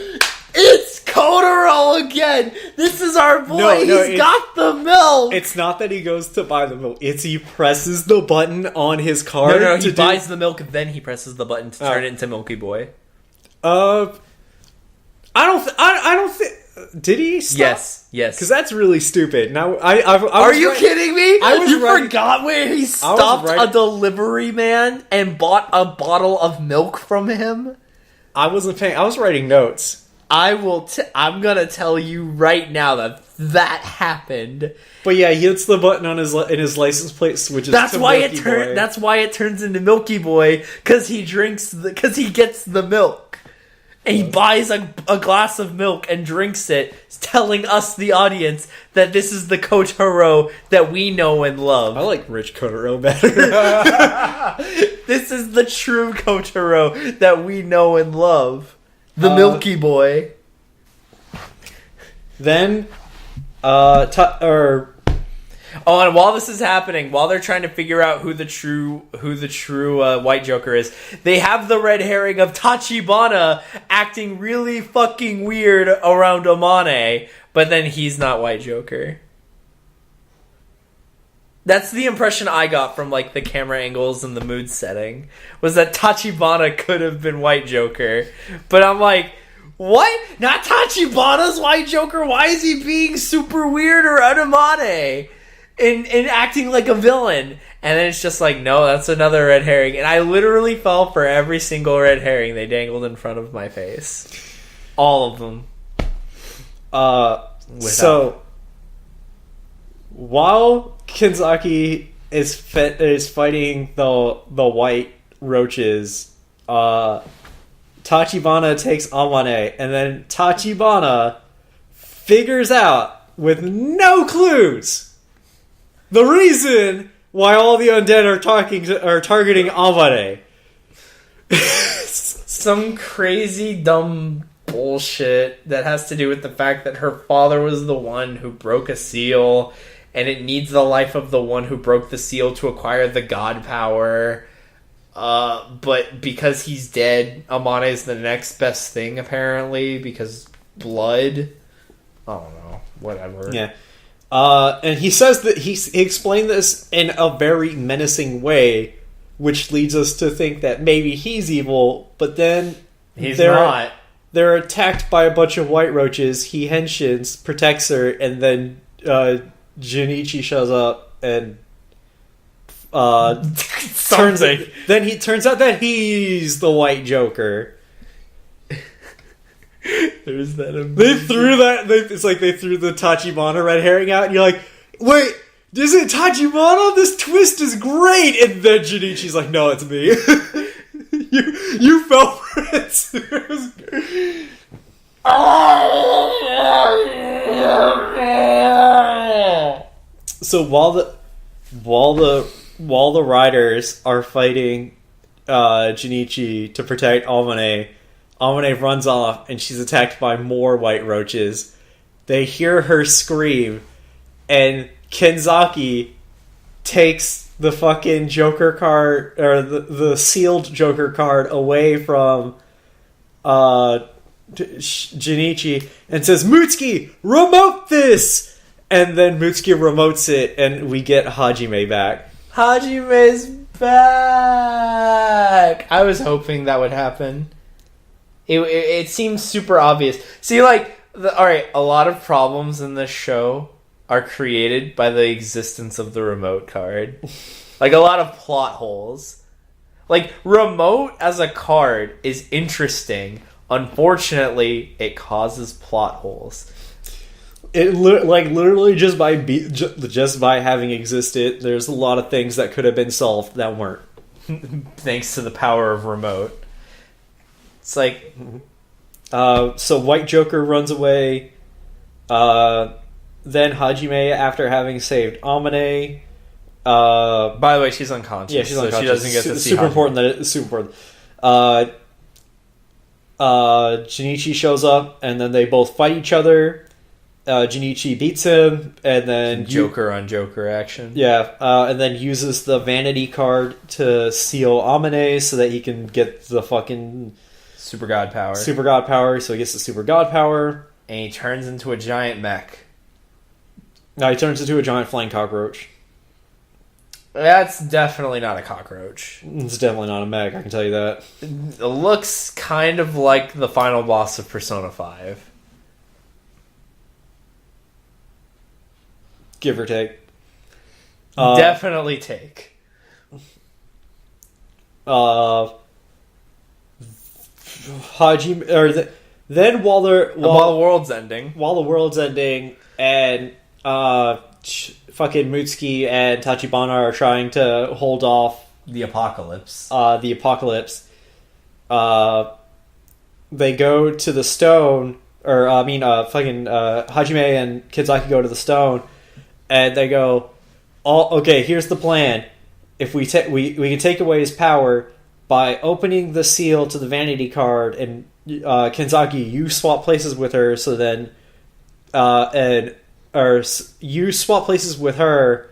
it's Kotaro again. This is our boy. He's got the milk. It's not that he goes to buy the milk. It's he presses the button on his card. No, he buys the milk, then he presses the button to turn it into Milky Boy. I don't think. Did he stop? Yes. Because that's really stupid. Now, are you kidding me? You forgot where he stopped a delivery man and bought a bottle of milk from him? I wasn't paying. I was writing notes. I'm gonna tell you right now that happened. But yeah, he hits the button on his license plate switches. That's why it turns into Milky Boy, because he gets the milk. And he buys a glass of milk and drinks it, telling us, the audience, that this is the Kotaro that we know and love. I like Rich Kotaro better. This is the true Kotaro that we know and love. The Milky Boy. Then, Oh, and while this is happening, while they're trying to figure out who the true white Joker is, they have the red herring of Tachibana acting really fucking weird around Amane, but then he's not white Joker. That's the impression I got from like the camera angles and the mood setting, was that Tachibana could have been white Joker, but I'm like, what? Not Tachibana's white Joker? Why is he being super weird or Amane? In acting like a villain. And then it's just like, no, that's another red herring. And I literally fell for every single red herring they dangled in front of my face. All of them. So while Kenzaki is fighting the white roaches, Tachibana takes Amane, and then Tachibana figures out with no clues the reason why all the undead are targeting Amane. Some crazy dumb bullshit that has to do with the fact that her father was the one who broke a seal, and it needs the life of the one who broke the seal to acquire the god power. But because he's dead, Amane is the next best thing, apparently, because blood. I don't know. Whatever. Yeah. And he says that he explained this in a very menacing way, which leads us to think that maybe he's evil, but then he's not. They're attacked by a bunch of white roaches. He henshins, protects her, and then Junichi shows up and then he turns out that he's the white Joker. There's that. It's like they threw the Tachibana red herring out, and you're like, wait, is it Tachibana? This twist is great. And then Junichi's like, no, it's me. you fell for it. So while the riders are fighting Junichi to protect Amane runs off, and she's attacked by more white roaches. They hear her scream, and Kenzaki takes the fucking Joker card, or the sealed Joker card, away from Junichi, and says, Mutsuki, remote this! And then Mutsuki remotes it, and we get Hajime back. Hajime's back! I was hoping that would happen. It seems super obvious. See, like, Alright, a lot of problems in this show are created by the existence of the remote card. Like, a lot of plot holes. Like, remote as a card is interesting. Unfortunately, it causes plot holes. It literally just by having existed, there's a lot of things that could have been solved that weren't. Thanks to the power of remote. It's like... So White Joker runs away. Then Hajime, after having saved Amane... by the way, she's unconscious. Yeah, she's unconscious. So she doesn't get to see super Hajime. important that it's super important. Junichi shows up, and then they both fight each other. Junichi beats him, and then... Joker on Joker action. Yeah, and then uses the vanity card to seal Amane so that he can get the fucking... Super God power. Super God power, so he gets the Super God power. And he turns into a giant mech. Now he turns into a giant flying cockroach. That's definitely not a cockroach. It's definitely not a mech, I can tell you that. It looks kind of like the final boss of Persona 5. Give or take. Definitely take. Hajime, then while the world's ending, and fucking Mutsuki and Tachibana are trying to hold off the apocalypse. They go to the stone, Hajime and Kizaki go to the stone, and they go, okay, here's the plan. If we can take away his power by opening the seal to the vanity card, and Kenzaki, you swap places with her, so then you swap places with her,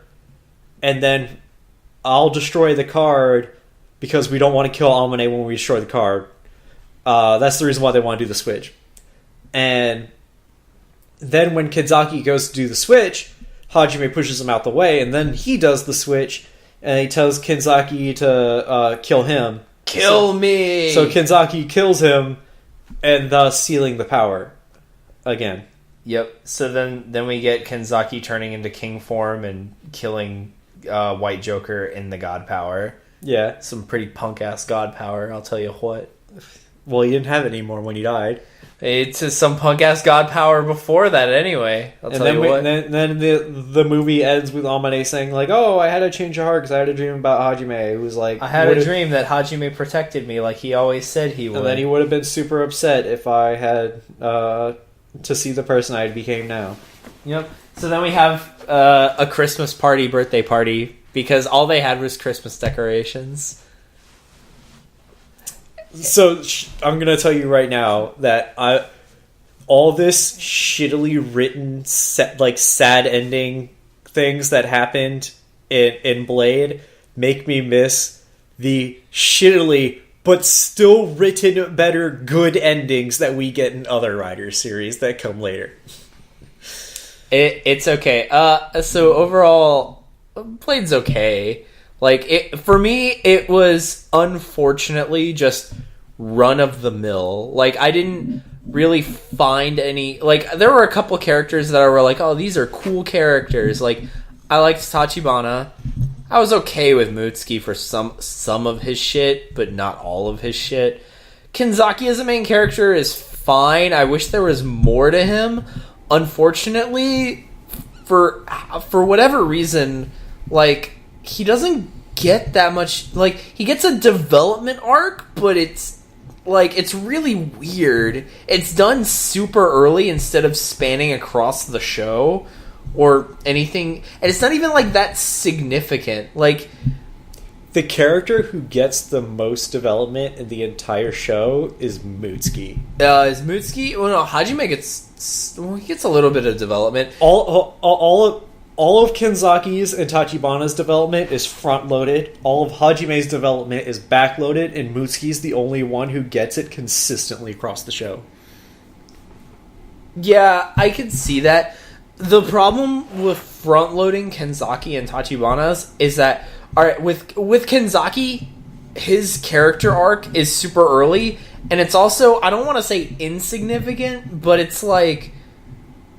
and then I'll destroy the card because we don't want to kill Amane when we destroy the card. That's the reason why they want to do the switch. And then when Kenzaki goes to do the switch, Hajime pushes him out the way, and then he does the switch, and he tells Kenzaki to kill him. Kill me! So Kenzaki kills him, and thus sealing the power again. Yep. So then we get Kenzaki turning into king form and killing White Joker in the god power. Yeah. Some pretty punk-ass god power, I'll tell you what. Well, he didn't have it anymore when he died. It's some punk-ass god power before that anyway, I'll tell you what. Then the movie ends with Amane saying, like, oh, I had a change of heart because I had a dream about Hajime. It was like... I had a dream that Hajime protected me like he always said he would. And then he would have been super upset if I had to see the person I became now. Yep. So then we have a Christmas party, birthday party, because all they had was Christmas decorations. So I'm gonna tell you right now that all this shittily written sad ending things that happened in Blade make me miss the shittily but still written better good endings that we get in other Riders series that come later. It's okay. So overall, Blade's okay. Like, for me, it was unfortunately just run-of-the-mill. Like, I didn't really find any... Like, there were a couple characters that I were like, oh, these are cool characters. Like, I liked Tachibana. I was okay with Mutsuki for some of his shit, but not all of his shit. Kenzaki as a main character is fine. I wish there was more to him. Unfortunately, for whatever reason, like... he doesn't get that much, like, he gets a development arc, but it's really weird. It's done super early instead of spanning across the show or anything, and it's not even like that significant. Like, the character who gets the most development in the entire show is Mutsuki. Is Mutsuki? Well, no, Hajime he gets a little bit of development. All of Kenzaki's and Tachibana's development is front-loaded. All of Hajime's development is back-loaded, and Mutsuki's the only one who gets it consistently across the show. Yeah, I can see that. The problem with front-loading Kenzaki and Tachibana's is that, alright, with Kenzaki, his character arc is super early, and it's also, I don't want to say insignificant, but it's like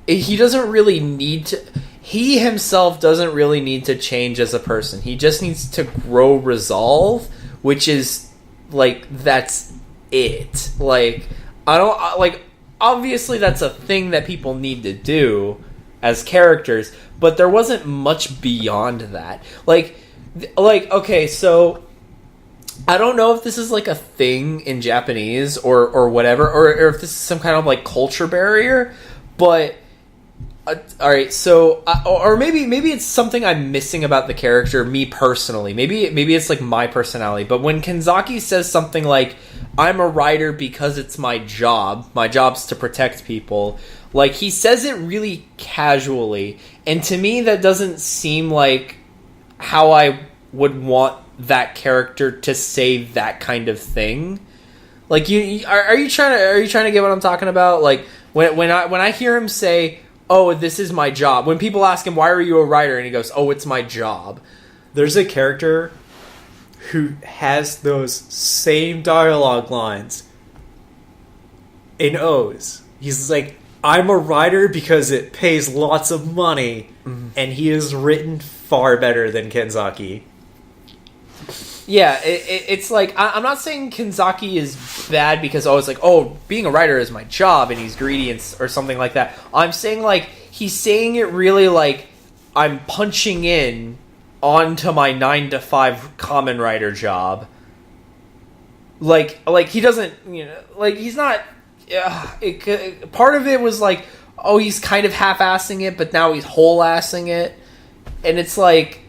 he doesn't really need to. He himself doesn't really need to change as a person. He just needs to grow resolve, which is like that's it. Like I don't like. Obviously, that's a thing that people need to do as characters, but there wasn't much beyond that. Like okay, so I don't know if this is like a thing in Japanese or whatever, or if this is some kind of like culture barrier, but all right, so or maybe it's something I'm missing about the character, me personally. Maybe it's like my personality. But when Kenzaki says something like, "I'm a writer because it's my job. My job's to protect people," like he says it really casually, and to me that doesn't seem like how I would want that character to say that kind of thing. Like are you trying to get what I'm talking about? Like when I hear him say, "Oh, this is my job." When people ask him, "Why are you a writer?" and he goes, "Oh, it's my job." There's a character who has those same dialogue lines in O's. He's like, "I'm a writer because it pays lots of money," and he is written far better than Kenzaki. Yeah, it's like, I'm not saying Kenzaki is bad because, it's like, being a writer is my job and he's greedy or something like that. I'm saying, like, he's saying it really like, I'm punching in onto my 9-to-5 Kamen Rider job. Like he doesn't, like, he's not, part of it was like, he's kind of half-assing it, but now he's whole-assing it. And it's like,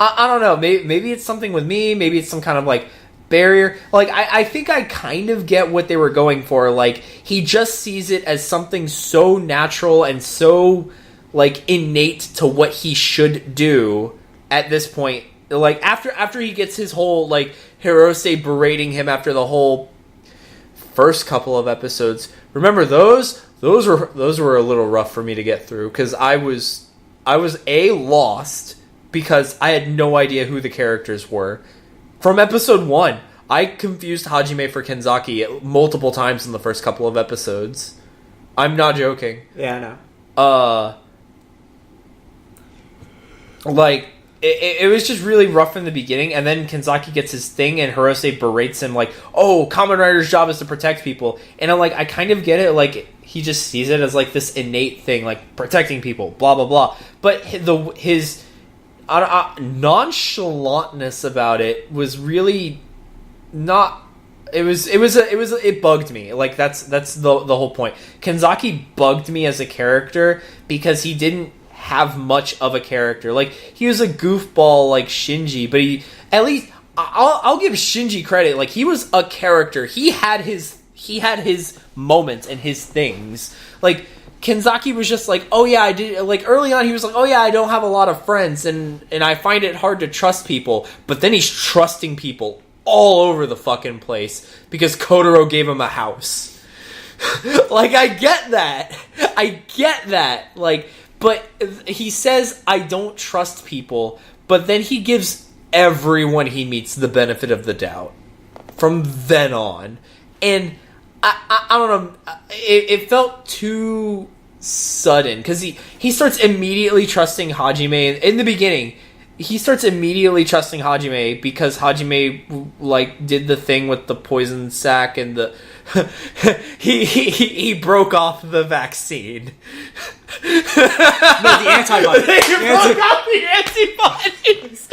I don't know. Maybe it's something with me. Maybe it's some kind of like barrier. Like I think I kind of get what they were going for. Like he just sees it as something so natural and so like innate to what he should do at this point. Like after he gets his whole like Hirose berating him after the whole first couple of episodes. Remember those? Those were a little rough for me to get through because I was lost. Because I had no idea who the characters were. From episode 1, I confused Hajime for Kenzaki multiple times in the first couple of episodes. I'm not joking. Yeah, I know. Like, it was just really rough in the beginning, and then Kenzaki gets his thing, and Hirose berates him like, Kamen Rider's job is to protect people. And I'm like, I kind of get it, like, he just sees it as like this innate thing, like, protecting people, blah, blah, blah. But his nonchalantness about it was really not. It bugged me. Like that's the whole point. Kenzaki bugged me as a character because he didn't have much of a character. Like he was a goofball like Shinji, but he at least I'll give Shinji credit. Like he was a character. He had his moments and his things. Like Kenzaki was just like, I did. Like early on, he was like, I don't have a lot of friends, and I find it hard to trust people. But then he's trusting people all over the fucking place because Kotaro gave him a house. Like I get that. Like, but he says I don't trust people, but then he gives everyone he meets the benefit of the doubt from then on, and. I don't know. It felt too sudden because he starts immediately trusting Hajime in the beginning. He starts immediately trusting Hajime because Hajime like did the thing with the poison sac and the he broke off the vaccine. No, the antibodies. He broke off the antibodies.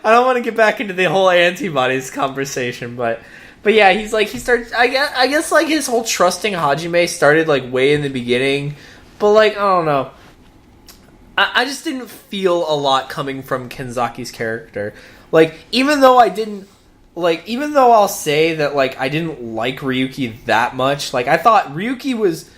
I don't want to get back into the whole antibodies conversation, but yeah, he starts. I guess like his whole trusting Hajime started like way in the beginning, but like I don't know. I just didn't feel a lot coming from Kenzaki's character. Like even though I'll say that like I didn't like Ryuki that much. Like I thought Ryuki was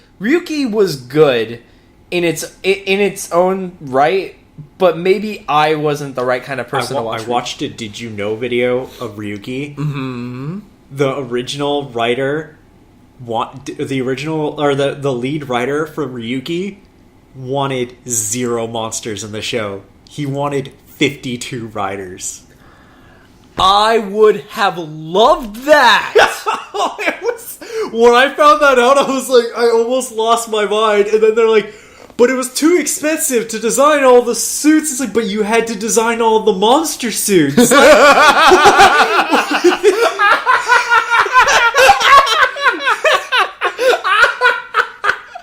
good in its own right. But maybe I wasn't the right kind of person to watch. I watched a Did You Know video of Ryuki. Mm-hmm. The original writer, the lead writer for Ryuki wanted 0 monsters in the show. He wanted 52 writers. I would have loved that. When I found that out, I was like, I almost lost my mind. And then they're like, but it was too expensive to design all the suits. It's like, but you had to design all the monster suits.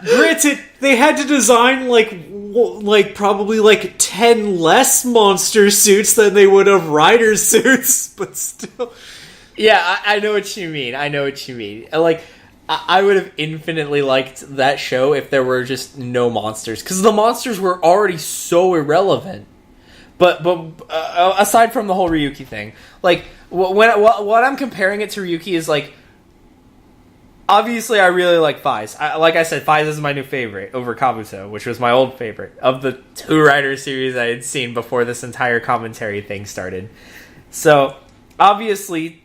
Granted, they had to design like probably like 10 less monster suits than they would have rider suits, but still. Yeah, I know what you mean. Like, I would have infinitely liked that show if there were just no monsters, because the monsters were already so irrelevant. But aside from the whole Ryuki thing, like what I'm comparing it to Ryuki is like, obviously I really like Faiz. Like I said, Faiz is my new favorite over Kabuto, which was my old favorite of the 2 Rider series I had seen before this entire commentary thing started. So obviously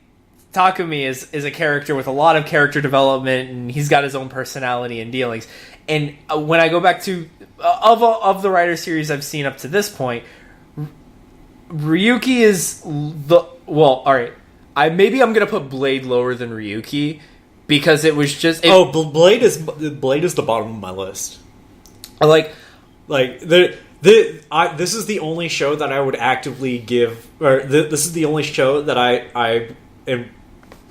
Takumi is a character with a lot of character development, and he's got his own personality and dealings. And when I go back to of the Rider series I've seen up to this point, Ryuki is alright. I'm gonna put Blade lower than Ryuki because it was just Blade is the bottom of my list. This is the only show that I would actively give, or this is the only show that I am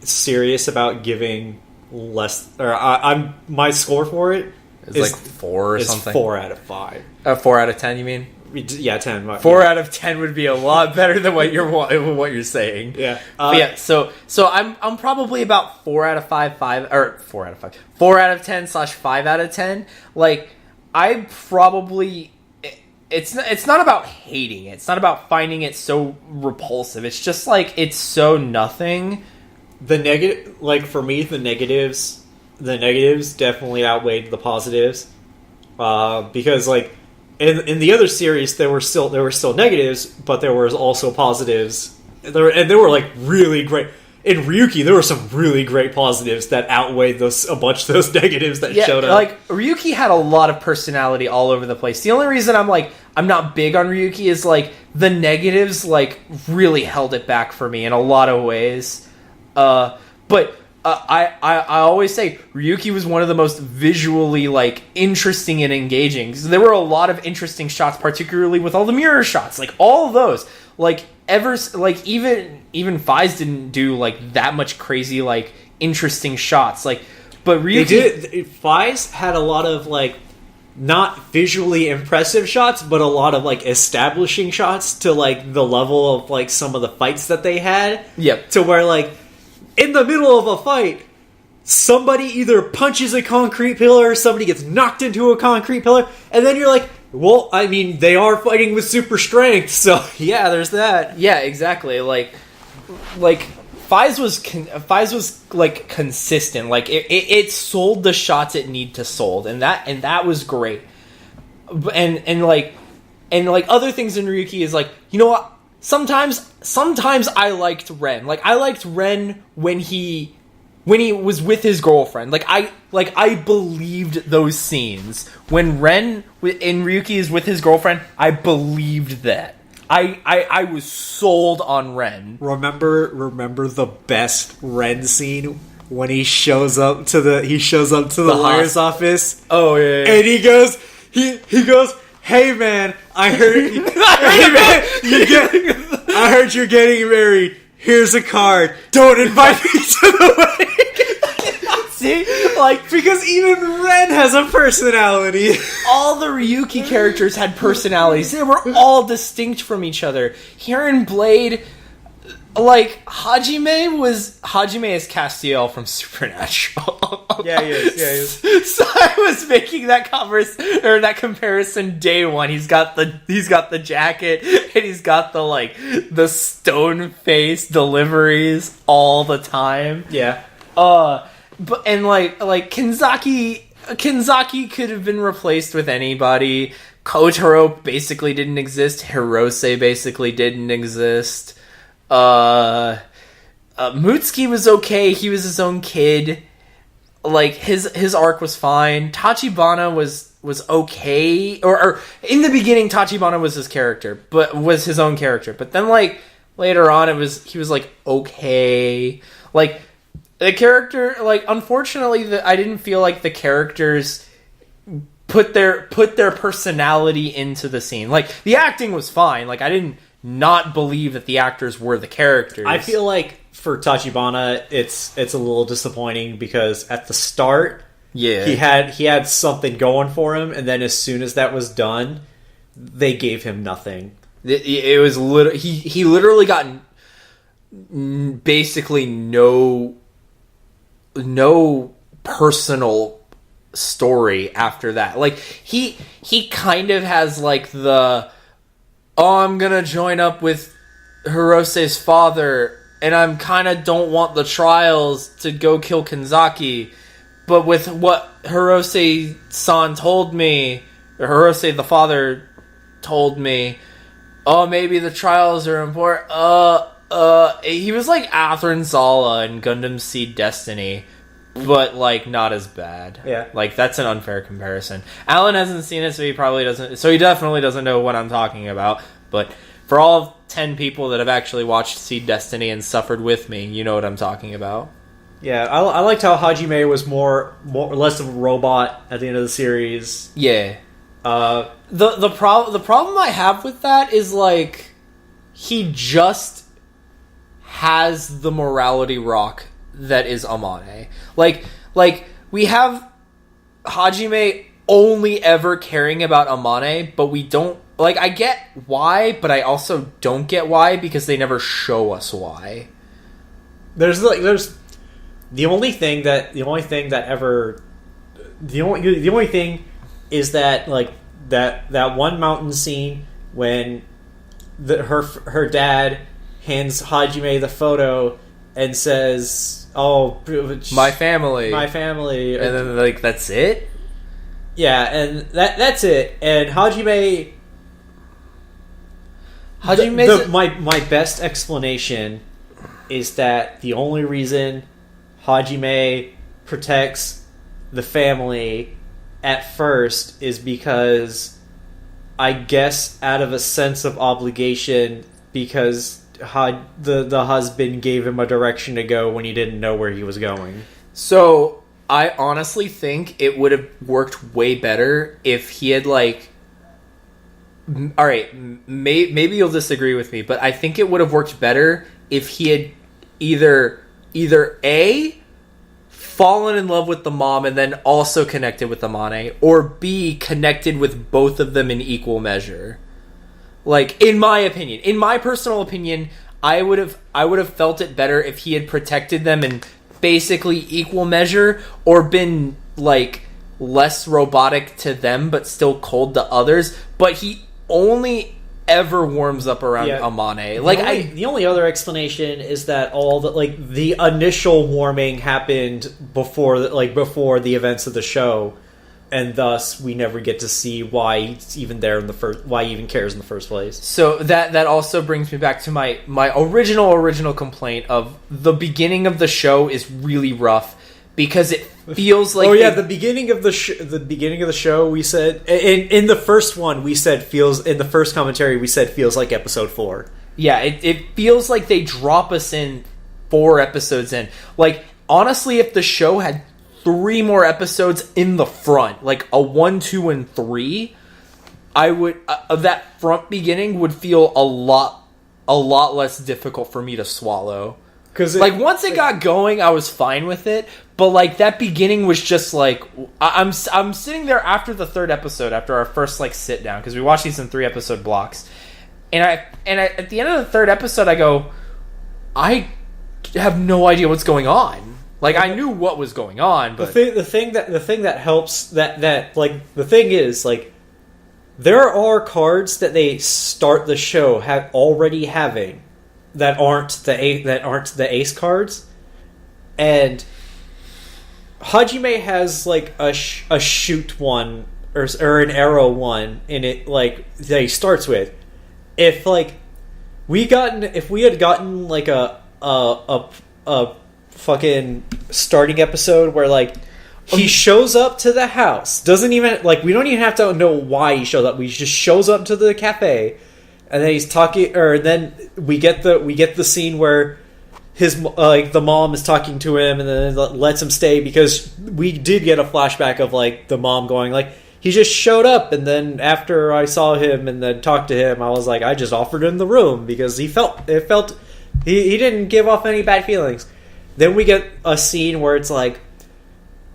serious about giving less, or I'm my score for it is like 4 or something. 4 out of 5. 4 out of 10, you mean? Yeah, 10. 4 out of 10 would be a lot better than what you're saying. Yeah. So I'm probably about 4 out of 5, 4 out of 10 / 5 out of 10. Like, I probably, it's not about hating it. It's not about finding it so repulsive. It's just like, it's so nothing. The negative, like for me, the negatives definitely outweighed the positives. Because like in the other series, there were still negatives, but there was also positives. They were like really great. In Ryuki, there were some really great positives that outweighed a bunch of those negatives that showed up. Like, Ryuki had a lot of personality all over the place. The only reason I'm not big on Ryuki is like the negatives like really held it back for me in a lot of ways. But I always say Ryuki was one of the most visually like interesting and engaging. So there were a lot of interesting shots, particularly with all the mirror shots, like all of those. Like even Faiz didn't do like that much crazy like interesting shots. Like, but Ryuki Faiz had a lot of like not visually impressive shots, but a lot of like establishing shots to like the level of like some of the fights that they had. Yep. To where like in the middle of a fight, somebody either punches a concrete pillar, somebody gets knocked into a concrete pillar, and then you're like, well, I mean, they are fighting with super strength, so yeah, there's that. Yeah, exactly. Like Faiz was like consistent. Like it sold the shots it needed to sold, and that was great. And like other things in Ryuki is like, you know what? Sometimes I liked Ren. Like I liked Ren when he was with his girlfriend. Like I believed those scenes when Ren in Ryuki is with his girlfriend. I believed that. I was sold on Ren. Remember the best Ren scene when he shows up to the lawyer's office. Oh yeah. And he goes, "Hey man, I heard you're getting married. Here's a card. Don't invite me to the wedding." See? Like, because even Ren has a personality. All the Ryuki characters had personalities. They were all distinct from each other. Here in Blade, like, Hajime is Castiel from Supernatural. Yeah, he is. So I was making that comparison day one. He's got the jacket, and he's got the stone face deliveries all the time. Yeah. But Kenzaki could have been replaced with anybody. Kotaro basically didn't exist. Hirose basically didn't exist. Mutsuki was okay. He was his own kid. Like his arc was fine. Tachibana was okay. Or in the beginning, Tachibana was his character, but was his own character. But then like Later on, he was like okay, like the character. Like unfortunately, I didn't feel like the characters put their personality into the scene. Like the acting was fine. Like I didn't not believe that the actors were the characters. I feel like for Tachibana, it's a little disappointing because at the start, he had something going for him, and then as soon as that was done, they gave him nothing. It was he literally got basically no personal story after that. Like he kind of has like I'm gonna join up with Hirose's father, and I'm kind of don't want the trials to go kill Kanzaki, but with what Hirose-san told me, or Hirose the father told me, maybe the trials are important. He was like Athrin Zala in Gundam Seed Destiny, but like not as bad. Yeah, like that's an unfair comparison. Alan hasn't seen it, so he probably doesn't. So he definitely doesn't know what I'm talking about. But for all 10 people that have actually watched Seed Destiny and suffered with me, you know what I'm talking about. Yeah, I liked how Hajime was more or less of a robot at the end of the series. Yeah. The problem I have with that is like he just has the morality rock that is Amane. Like we have Hajime only ever caring about Amane, but we don't like. I get why, but I also don't get why because they never show us why. There's the only thing is that like that one mountain scene when her dad hands Hajime the photo and says, "Oh, my family," and then like that's it. Yeah, and that's it. And Hajime, my best explanation is that the only reason Hajime protects the family at first is because, I guess, out of a sense of obligation, because the husband gave him a direction to go when he didn't know where he was going. So I honestly think it would have worked way better if he had like. All right, maybe you'll disagree with me, but I think it would have worked better if he had either A, fallen in love with the mom and then also connected with Amane, or B, connected with both of them in equal measure. Like, in my personal opinion, I would have felt it better if he had protected them in basically equal measure, or been like less robotic to them but still cold to others. But he only ever warms up around Amane. Like the only other explanation is that all the initial warming happened before the events of the show, and thus we never get to see why he's even there why he even cares in the first place. So that also brings me back to my original complaint of the beginning of the show is really rough because it feels like the beginning of the show we said in the first one we said feels in the first commentary we said feels like episode 4. Yeah, it feels like they drop us in 4 episodes in. Like honestly, if the show had 3 more episodes in the front, like a 1, 2, and 3, I would that front beginning would feel a lot less difficult for me to swallow. Because once it got going, I was fine with it. But like that beginning was just like I'm sitting there after the 3rd episode, after our first like sit down, because we watched these in 3 episode blocks, and I at the end of the 3rd episode I go, I have no idea what's going on. Like I knew what was going on, but the thing that helps that like the thing is like there are cards that they start the show already having that aren't the ace cards, and Hajime has like a shoot one or an arrow one in it, like that he starts with. If we had gotten like a fucking starting episode where like he shows up to the house, doesn't even like we don't even have to know why he shows up. We just shows up to the cafe, and then he's talking, or then we get the scene where his the mom is talking to him, and then lets him stay because we did get a flashback of like the mom going like, he just showed up, and then after I saw him and then talked to him, I was like, I just offered him the room because he didn't give off any bad feelings. Then we get a scene where it's like,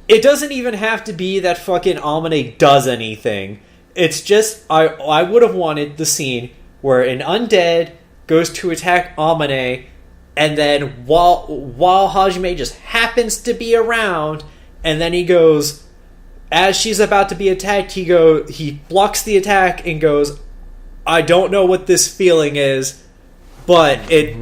it doesn't even have to be that fucking Amane does anything. It's just I would have wanted the scene where an undead goes to attack Amane, and then while Hajime just happens to be around, and then he goes, as she's about to be attacked, he blocks the attack and goes, I don't know what this feeling is, but I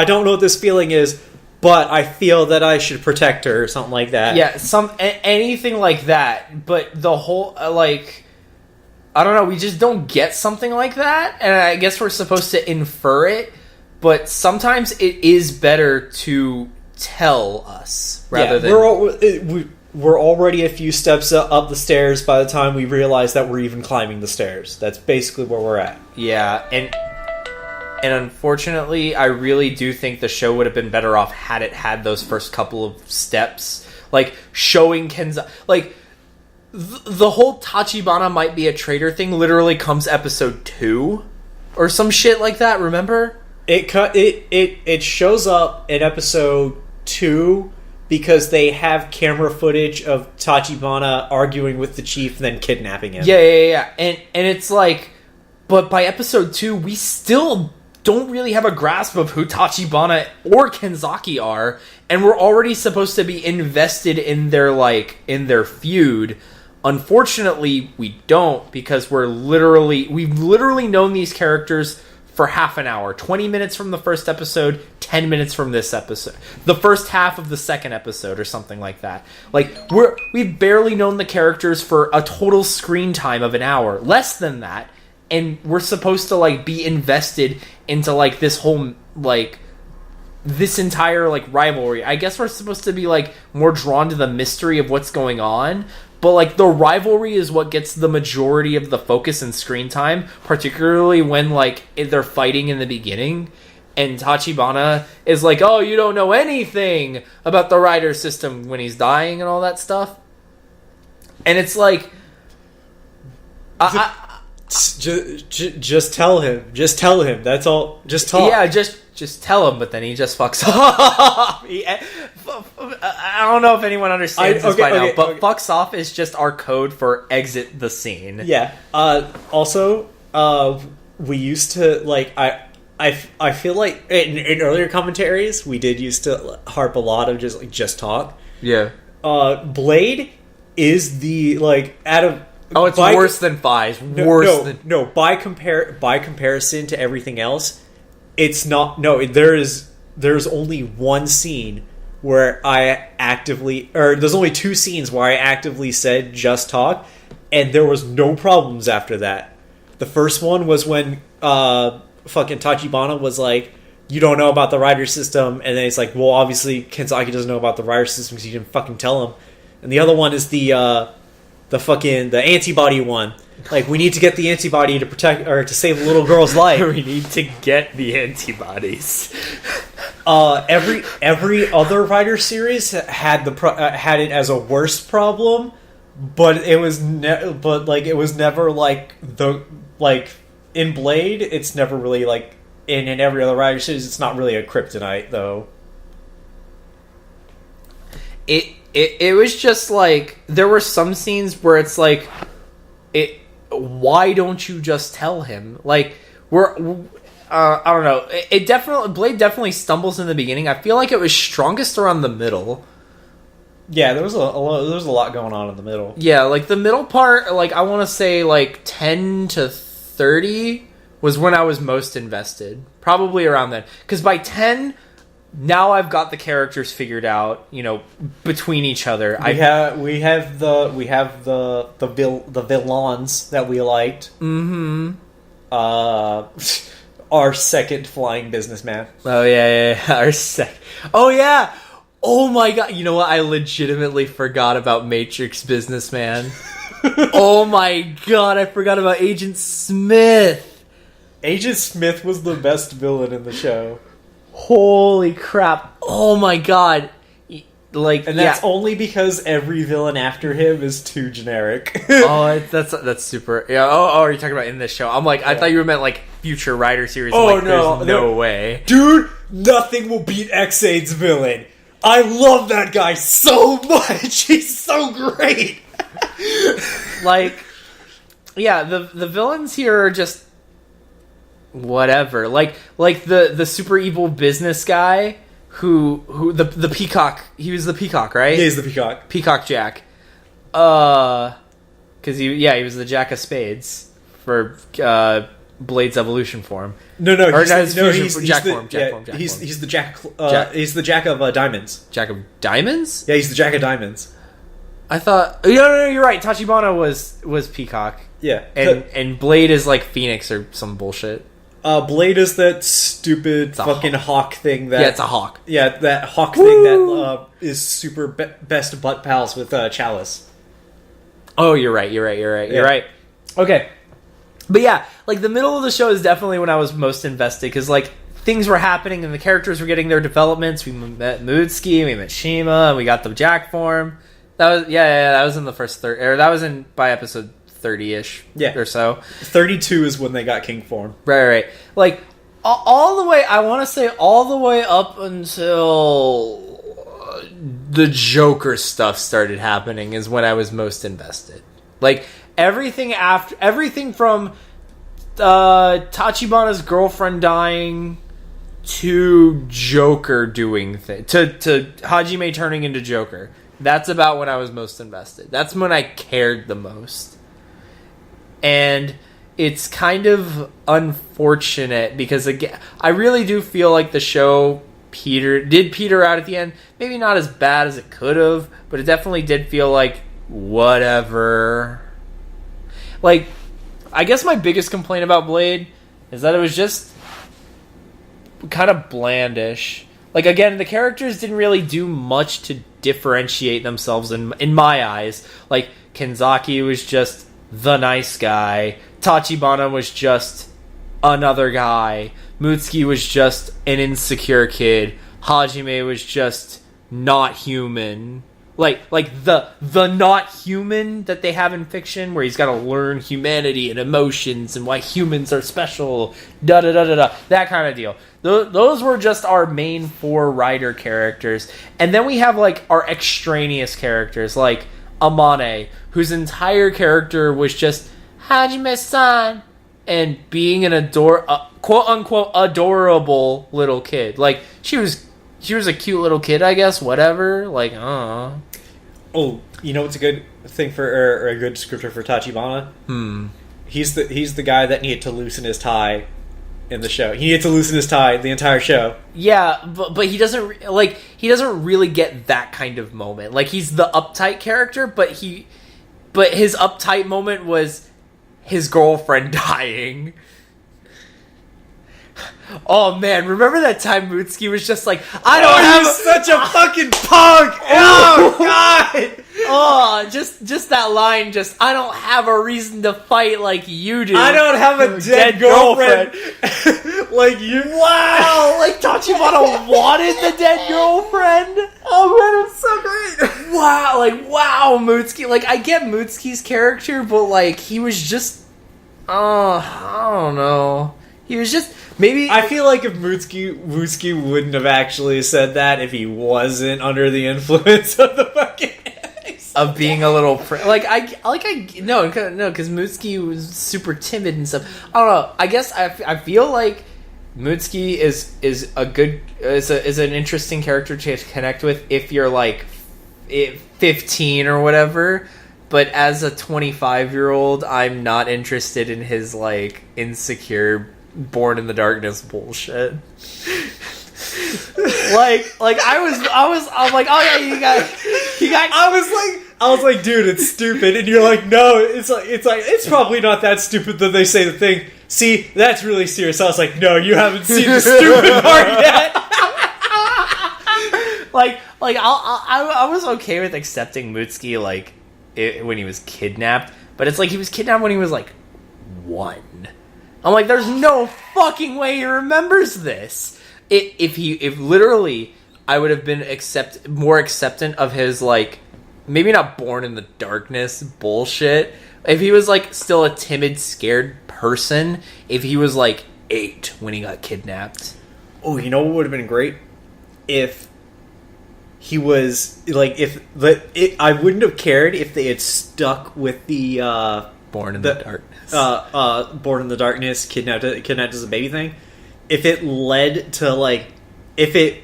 don't know what this feeling is, but I feel that I should protect her, or something like that. Yeah, anything like that. But the whole I don't know, we just don't get something like that, and I guess we're supposed to infer it, but sometimes it is better to tell us rather than... We're already a few steps up the stairs by the time we realize that we're even climbing the stairs. That's basically where we're at. Yeah, and unfortunately, I really do think the show would have been better off had it had those first couple of steps. Like, showing Kenza... Like... The whole Tachibana might be a traitor thing literally comes episode 2 or some shit like that, remember? It shows up in episode 2 because they have camera footage of Tachibana arguing with the chief and then kidnapping him. Yeah. And it's like, but by episode 2 we still don't really have a grasp of who Tachibana or Kenzaki are, and we're already supposed to be invested in their feud. Unfortunately, we don't, because we've literally known these characters for half an hour. 20 minutes from the first episode, 10 minutes from this episode. The first half of the second episode or something like that. Like, we've barely known the characters for a total screen time of an hour. Less than that. And we're supposed to, like, be invested into, like, this whole, like... this entire, like, rivalry. I guess we're supposed to be, like, more drawn to the mystery of what's going on, but, like, the rivalry is what gets the majority of the focus and screen time, particularly when, like, they're fighting in the beginning, and Tachibana is like, oh, you don't know anything about the rider system when he's dying and all that stuff. And it's like... Just tell him. Just tell him. That's all. Just talk. Yeah, just tell him, but then he just fucks off. I don't know if anyone understands this by now, but fucks off is just our code for exit the scene. Yeah. Also, we used to, like, I feel like in earlier commentaries, we did used to harp a lot of just talk. Yeah. Blade is the, like, out of... Oh, it's worse than Fi's. No, by comparison to everything else, it's not... No, there's only one scene where I actively... Or there's only 2 scenes where I actively said just talk, and there was no problems after that. The first one was when fucking Tachibana was like, you don't know about the rider system, and then it's like, well, obviously Kenzaki doesn't know about the rider system because you didn't fucking tell him. And the other one is the antibody one. Like, we need to get the antibody to protect or to save the little girl's life. We need to get the antibodies. Every other writer series had it as a worse problem, but it was never like in Blade. It's never really like in every other writer series. It's not really a kryptonite though. It was just like, there were some scenes where it's like, why don't you just tell him? Like, I don't know. Blade definitely stumbles in the beginning. I feel like it was strongest around the middle. Yeah, there was a lot going on in the middle. Yeah, like the middle part, like I want to say like 10 to 30 was when I was most invested. Probably around then. Because by 10... Now I've got the characters figured out, you know, between each other. We have the villains that we liked. Mm-hmm. Our second flying businessman. Oh yeah. Oh yeah. Oh my god, you know what? I legitimately forgot about Matrix Businessman. Oh my god, I forgot about Agent Smith. Agent Smith was the best villain in the show. Holy crap. Oh my god. Like, and that's only because every villain after him is too generic. Oh, that's super. Yeah. Oh, are you talking about in this show? I'm like, I thought you meant like future writer series. Oh, like, no, there's no way, dude. Nothing will beat X8's villain. I love that guy so much. He's so great. Like, yeah, the villains here are just whatever. Like the super evil business guy. Who the peacock? He was the peacock, right? Yeah, he's the peacock. Peacock Jack. Because he was the Jack of Spades for Blade's evolution form. He's the Jack of Diamonds. Jack of Diamonds? Yeah, he's the Jack of Diamonds. I thought. No, you're right. Tachibana was Peacock. Yeah, and Blade is like Phoenix or some bullshit. Blade is that stupid fucking hawk thing. That it's a hawk. Yeah, that hawk thing that is super best butt pals with Chalice. Oh, you're right. You're right. Okay, but yeah, like the middle of the show is definitely when I was most invested because like things were happening and the characters were getting their developments. We met Mootski, we met Shima, and we got the Jack form. That was that was in the first third, or that was in by episode 30-ish or so. 32 is when they got King form. Right. Like, all the way, I want to say all the way up until the Joker stuff started happening is when I was most invested. Like, everything from Tachibana's girlfriend dying to Joker doing things, to Hajime turning into Joker. That's about when I was most invested. That's when I cared the most. And it's kind of unfortunate because, again, I really do feel like the show peter out at the end. Maybe not as bad as it could have, but it definitely did feel like whatever. Like, I guess my biggest complaint about Blade is that it was just kind of blandish. Like, again, the characters didn't really do much to differentiate themselves in my eyes. Like, Kenzaki was just the nice guy. Tachibana was just another guy. Mootski was just an insecure kid. Hajime was just not human. Like the not human that they have in fiction, where he's got to learn humanity and emotions and why humans are special. That kind of deal. Those were just our main 4 writer characters, and then we have like our extraneous characters, like Amane, whose entire character was just Hajime-san and being an quote unquote adorable little kid. Like she was a cute little kid, I guess. Whatever. Like, Oh, you know what's a good thing or a good descriptor for Tachibana? He's the guy that needed to loosen his tie in the show. He needed to loosen his tie the entire show. Yeah, but he doesn't really get that kind of moment. Like, he's the uptight character, but his uptight moment was his girlfriend dying. Oh man, remember that time Mootski was just like, I don't have such a fucking punk. Oh god. Oh, just that line, I don't have a reason to fight like you do. I don't have a dead girlfriend. Like you. Wow, like Tachibana wanted the dead girlfriend. Oh man, it's so great. Wow, Mootski. Like, I get Mootski's character, but like he was just, I don't know. He was just maybe. I feel like if Mootski wouldn't have actually said that if he wasn't under the influence of the fucking of being a little because Mootski was super timid and stuff. I don't know. I guess I feel like Mootski is an interesting character to connect with if you're like 15 or whatever. But as a 25-year-old, I'm not interested in his like insecure, born in the darkness bullshit. like I'm like, oh yeah, you got. I was like, dude, it's stupid, and you're like, no, it's probably not that stupid that they say the thing. See, that's really serious. I was like, no, you haven't seen the stupid part yet. I was okay with accepting Mutsuki when he was kidnapped, but it's like he was kidnapped when he was like 1. I'm like, there's no fucking way he remembers this. If literally I would have been more acceptant of his like maybe not born in the darkness bullshit. If he was like still a timid, scared person, if he was like 8 when he got kidnapped. Oh, you know what would have been great? If he was like, I wouldn't have cared if they had stuck with the Born in the darkness. Born in the darkness, kidnapped as a baby thing. If it led to like, if it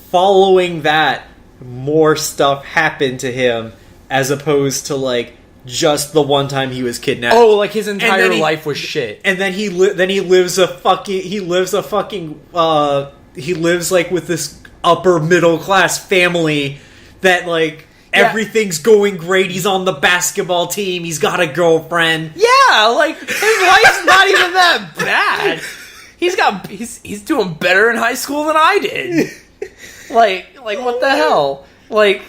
following that more stuff happened to him as opposed to like just the one time he was kidnapped. Oh, like his entire life was shit. And then he lives like with this upper middle class family that like everything's going great. He's on the basketball team. He's got a girlfriend. Yeah, like his life's not even that bad. He's doing better in high school than I did. Like what the hell? Like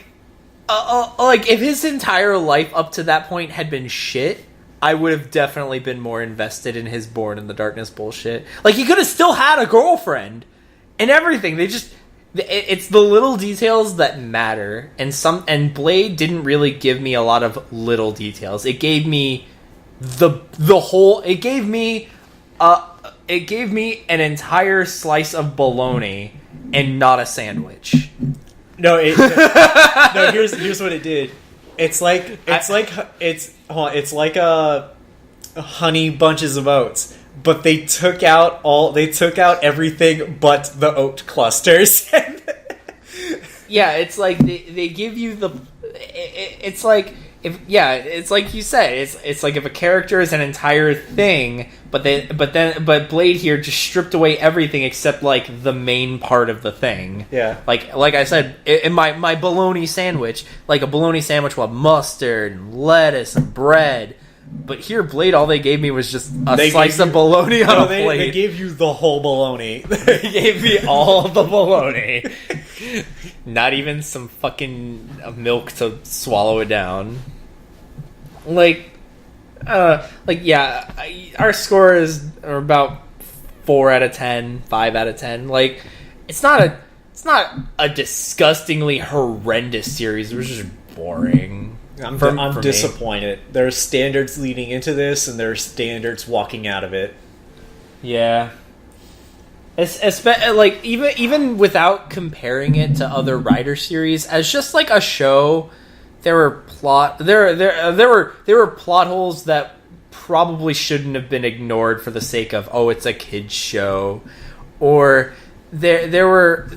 if his entire life up to that point had been shit, I would have definitely been more invested in his Born in the Darkness bullshit. Like he could have still had a girlfriend and everything. It's the little details that matter, and Blade didn't really give me a lot of little details. It gave me the whole. It gave me an entire slice of bologna and not a sandwich. No, here's what it did. It's like a honey bunches of oats, but they took out everything but the oat clusters. Yeah, it's like they give you the. It's like it's like you said. It's like if a character is an entire thing, but Blade here just stripped away everything except like the main part of the thing. Yeah, like I said, in my bologna sandwich, like a bologna sandwich with mustard and lettuce and bread. But here, Blade, all they gave me was just a slice of bologna on a plate. They gave you the whole bologna. They gave me all the bologna. Not even some fucking milk to swallow it down. Our score is about 4 out of 10, 5 out of 10. Like, it's not a disgustingly horrendous series. It was just boring. I'm disappointed. There's standards leading into this, and there's standards walking out of it. Yeah. Like even without comparing it to other Rider series, as just like a show, there were plot holes that probably shouldn't have been ignored for the sake of it's a kids show, or there were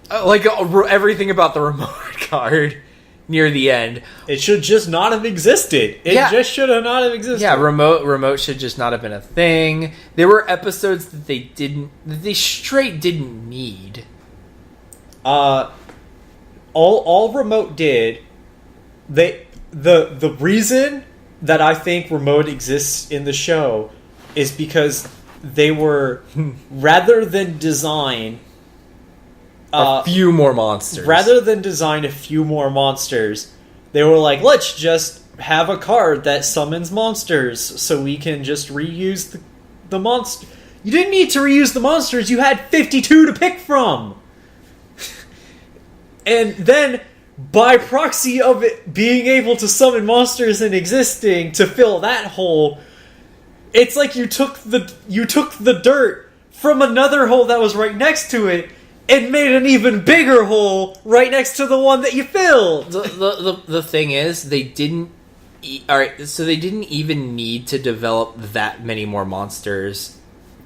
everything about the remote card near the end. It should just not have existed. Just should have not have existed. Yeah, remote should just not have been a thing. There were episodes that they straight didn't need. All remote did, the reason that I think remote exists in the show is because they were rather than design a few more monsters. Rather than design a few more monsters, they were like, let's just have a card that summons monsters so we can just reuse the monster. You didn't need to reuse the monsters, you had 52 to pick from! And then, by proxy of it being able to summon monsters and existing to fill that hole, it's like you took the dirt from another hole that was right next to it and made an even bigger hole right next to the one that you filled. The thing is, they didn't. So they didn't even need to develop that many more monsters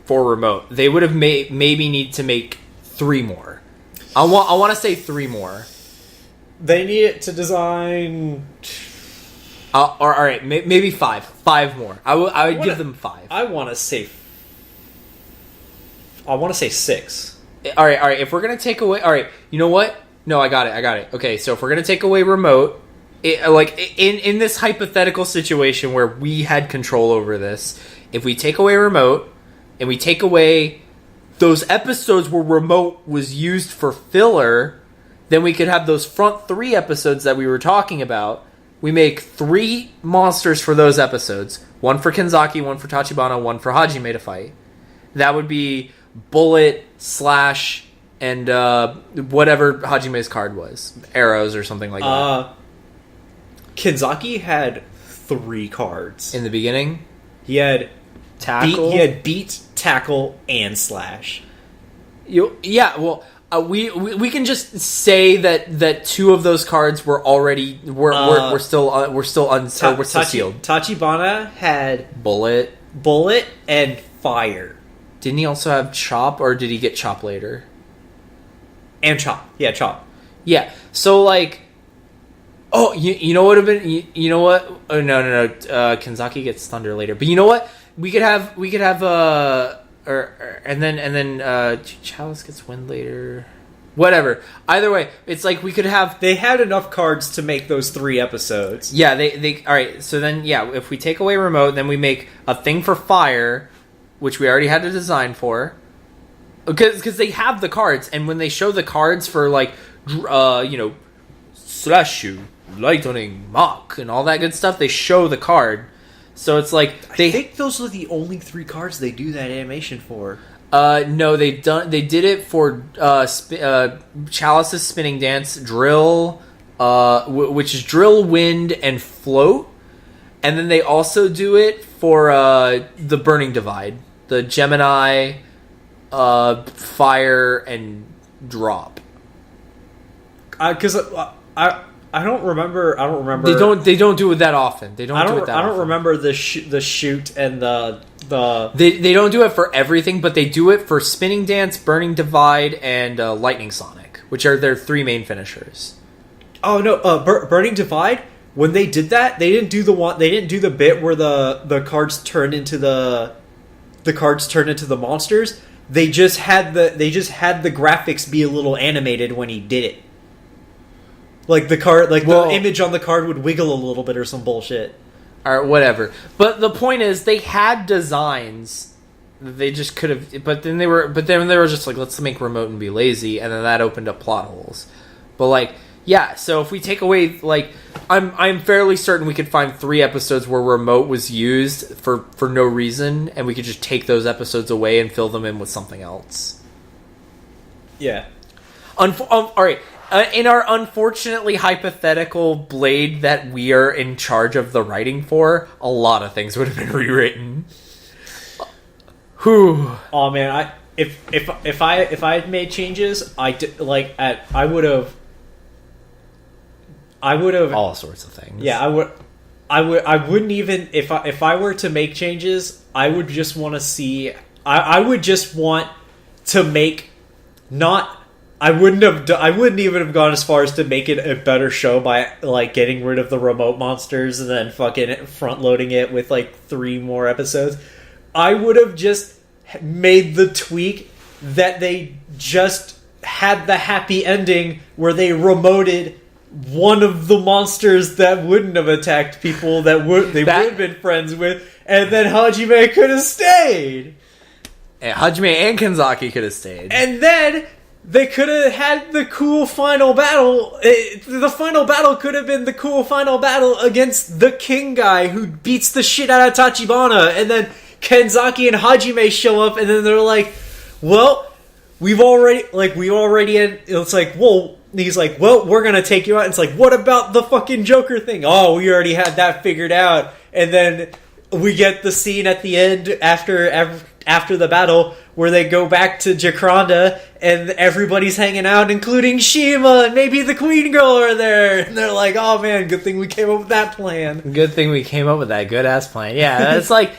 for remote. They would have maybe need to make 3 more. I want to say 3 more. They need it to design. All right, maybe 5. 5 more. I would give them 5. I want to say 6. All right. If we're gonna take away, all right, you know what? No, I got it. Okay, so if we're gonna take away remote, in this hypothetical situation where we had control over this, if we take away remote and we take away those episodes where remote was used for filler, Then we could have those front 3 episodes that we were talking about. We make 3 monsters for those episodes. 1 for Kenzaki, 1 for Tachibana, 1 for Hajime to fight. That would be Bullet, Slash, and whatever Hajime's card was. Arrows or something like that. Kenzaki had 3 cards. In the beginning? He had Tackle? He had Beat, Tackle, and Slash. We can just say that 2 of those cards were already were still sealed. Tachibana had Bullet, and Fire. Didn't he also have Chop, or did he get Chop later? And Chop. Yeah, Chop. Yeah. So like, you know what would have been? You know what? Oh no. Kenzaki gets Thunder later, but you know what? We could have and then Chalice gets Wind later. Whatever. Either way, it's like we could have. They had enough cards to make those 3 episodes. Yeah, they all right. So then, if we take away Remote, then we make a thing for Fire, which we already had a design for, because they have the cards, and when they show the cards for like, Slash You, Lightning, Mach, and all that good stuff, they show the card. So it's like I think those are the only 3 cards they do that animation for. No, they did it for Chalice's Spinning Dance, Drill, which is Drill, Wind, and Float, and then they also do it for the Burning Divide, the Gemini, Fire, and Drop. Because I don't remember. They don't do it that often. I don't remember the shoot and the. They don't do it for everything, but they do it for Spinning Dance, Burning Divide, and Lightning Sonic, which are their 3 main finishers. Oh no! Burning Divide. When they did that, they didn't do the bit where the cards turned into the monsters. They just had the graphics be a little animated when he did it. Like the image on the card would wiggle a little bit or some bullshit. Or whatever. But the point is, they had designs. They just could have. But then they were just like, let's make Remote and be lazy, and then that opened up plot holes. But like, yeah. So if we take away, like, I'm fairly certain we could find 3 episodes where Remote was used for no reason, and we could just take those episodes away and fill them in with something else. Yeah. All right. In our unfortunately hypothetical Blade that we are in charge of the writing for, a lot of things would have been rewritten. Whew. Oh man, if I had made changes, I would have all sorts of things. Yeah, I wouldn't even if I were to make changes, I would just want to see. I would just want to make not. I wouldn't even have gone as far as to make it a better show by like getting rid of the remote monsters and then fucking front loading it with like 3 more episodes. I would have just made the tweak that they just had the happy ending where they remoted one of the monsters that wouldn't have attacked people that would have been friends with, and then Hajime could have stayed. And Hajime and Kenzaki could have stayed. And then they could have had the cool final battle. The final battle could have been the cool final battle against the king guy who beats the shit out of Tachibana. And then Kenzaki and Hajime show up, and then they're like, well, we've already... It's like, well... He's like, well, we're going to take you out. And it's like, what about the fucking Joker thing? Oh, we already had that figured out. And then we get the scene at the end after the battle where they go back to Jacaranda and everybody's hanging out, including Shima and maybe the Queen Girl are there. And they're like, oh man, good thing we came up with that plan. Good thing we came up with that good-ass plan. Yeah, it's like,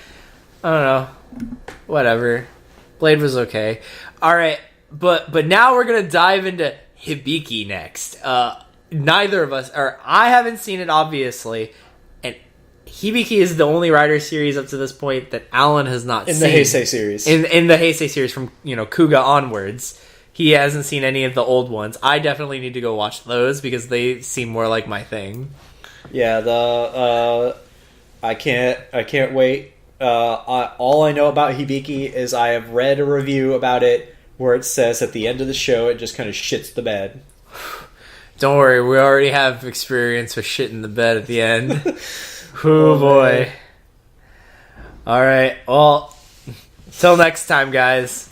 I don't know. Whatever. Blade was okay. All right, but now we're going to dive into Hibiki next. Neither of us, or I haven't seen it, obviously, and Hibiki is the only Rider series up to this point that Alan has not seen. In the Heisei series. In the Heisei series from, Kuga onwards. He hasn't seen any of the old ones. I definitely need to go watch those because they seem more like my thing. Yeah, I can't wait. All I know about Hibiki is I have read a review about it where it says at the end of the show it just kind of shits the bed. Don't worry, we already have experience with shit in the bed at the end. Oh boy. Alright, well, till next time, guys.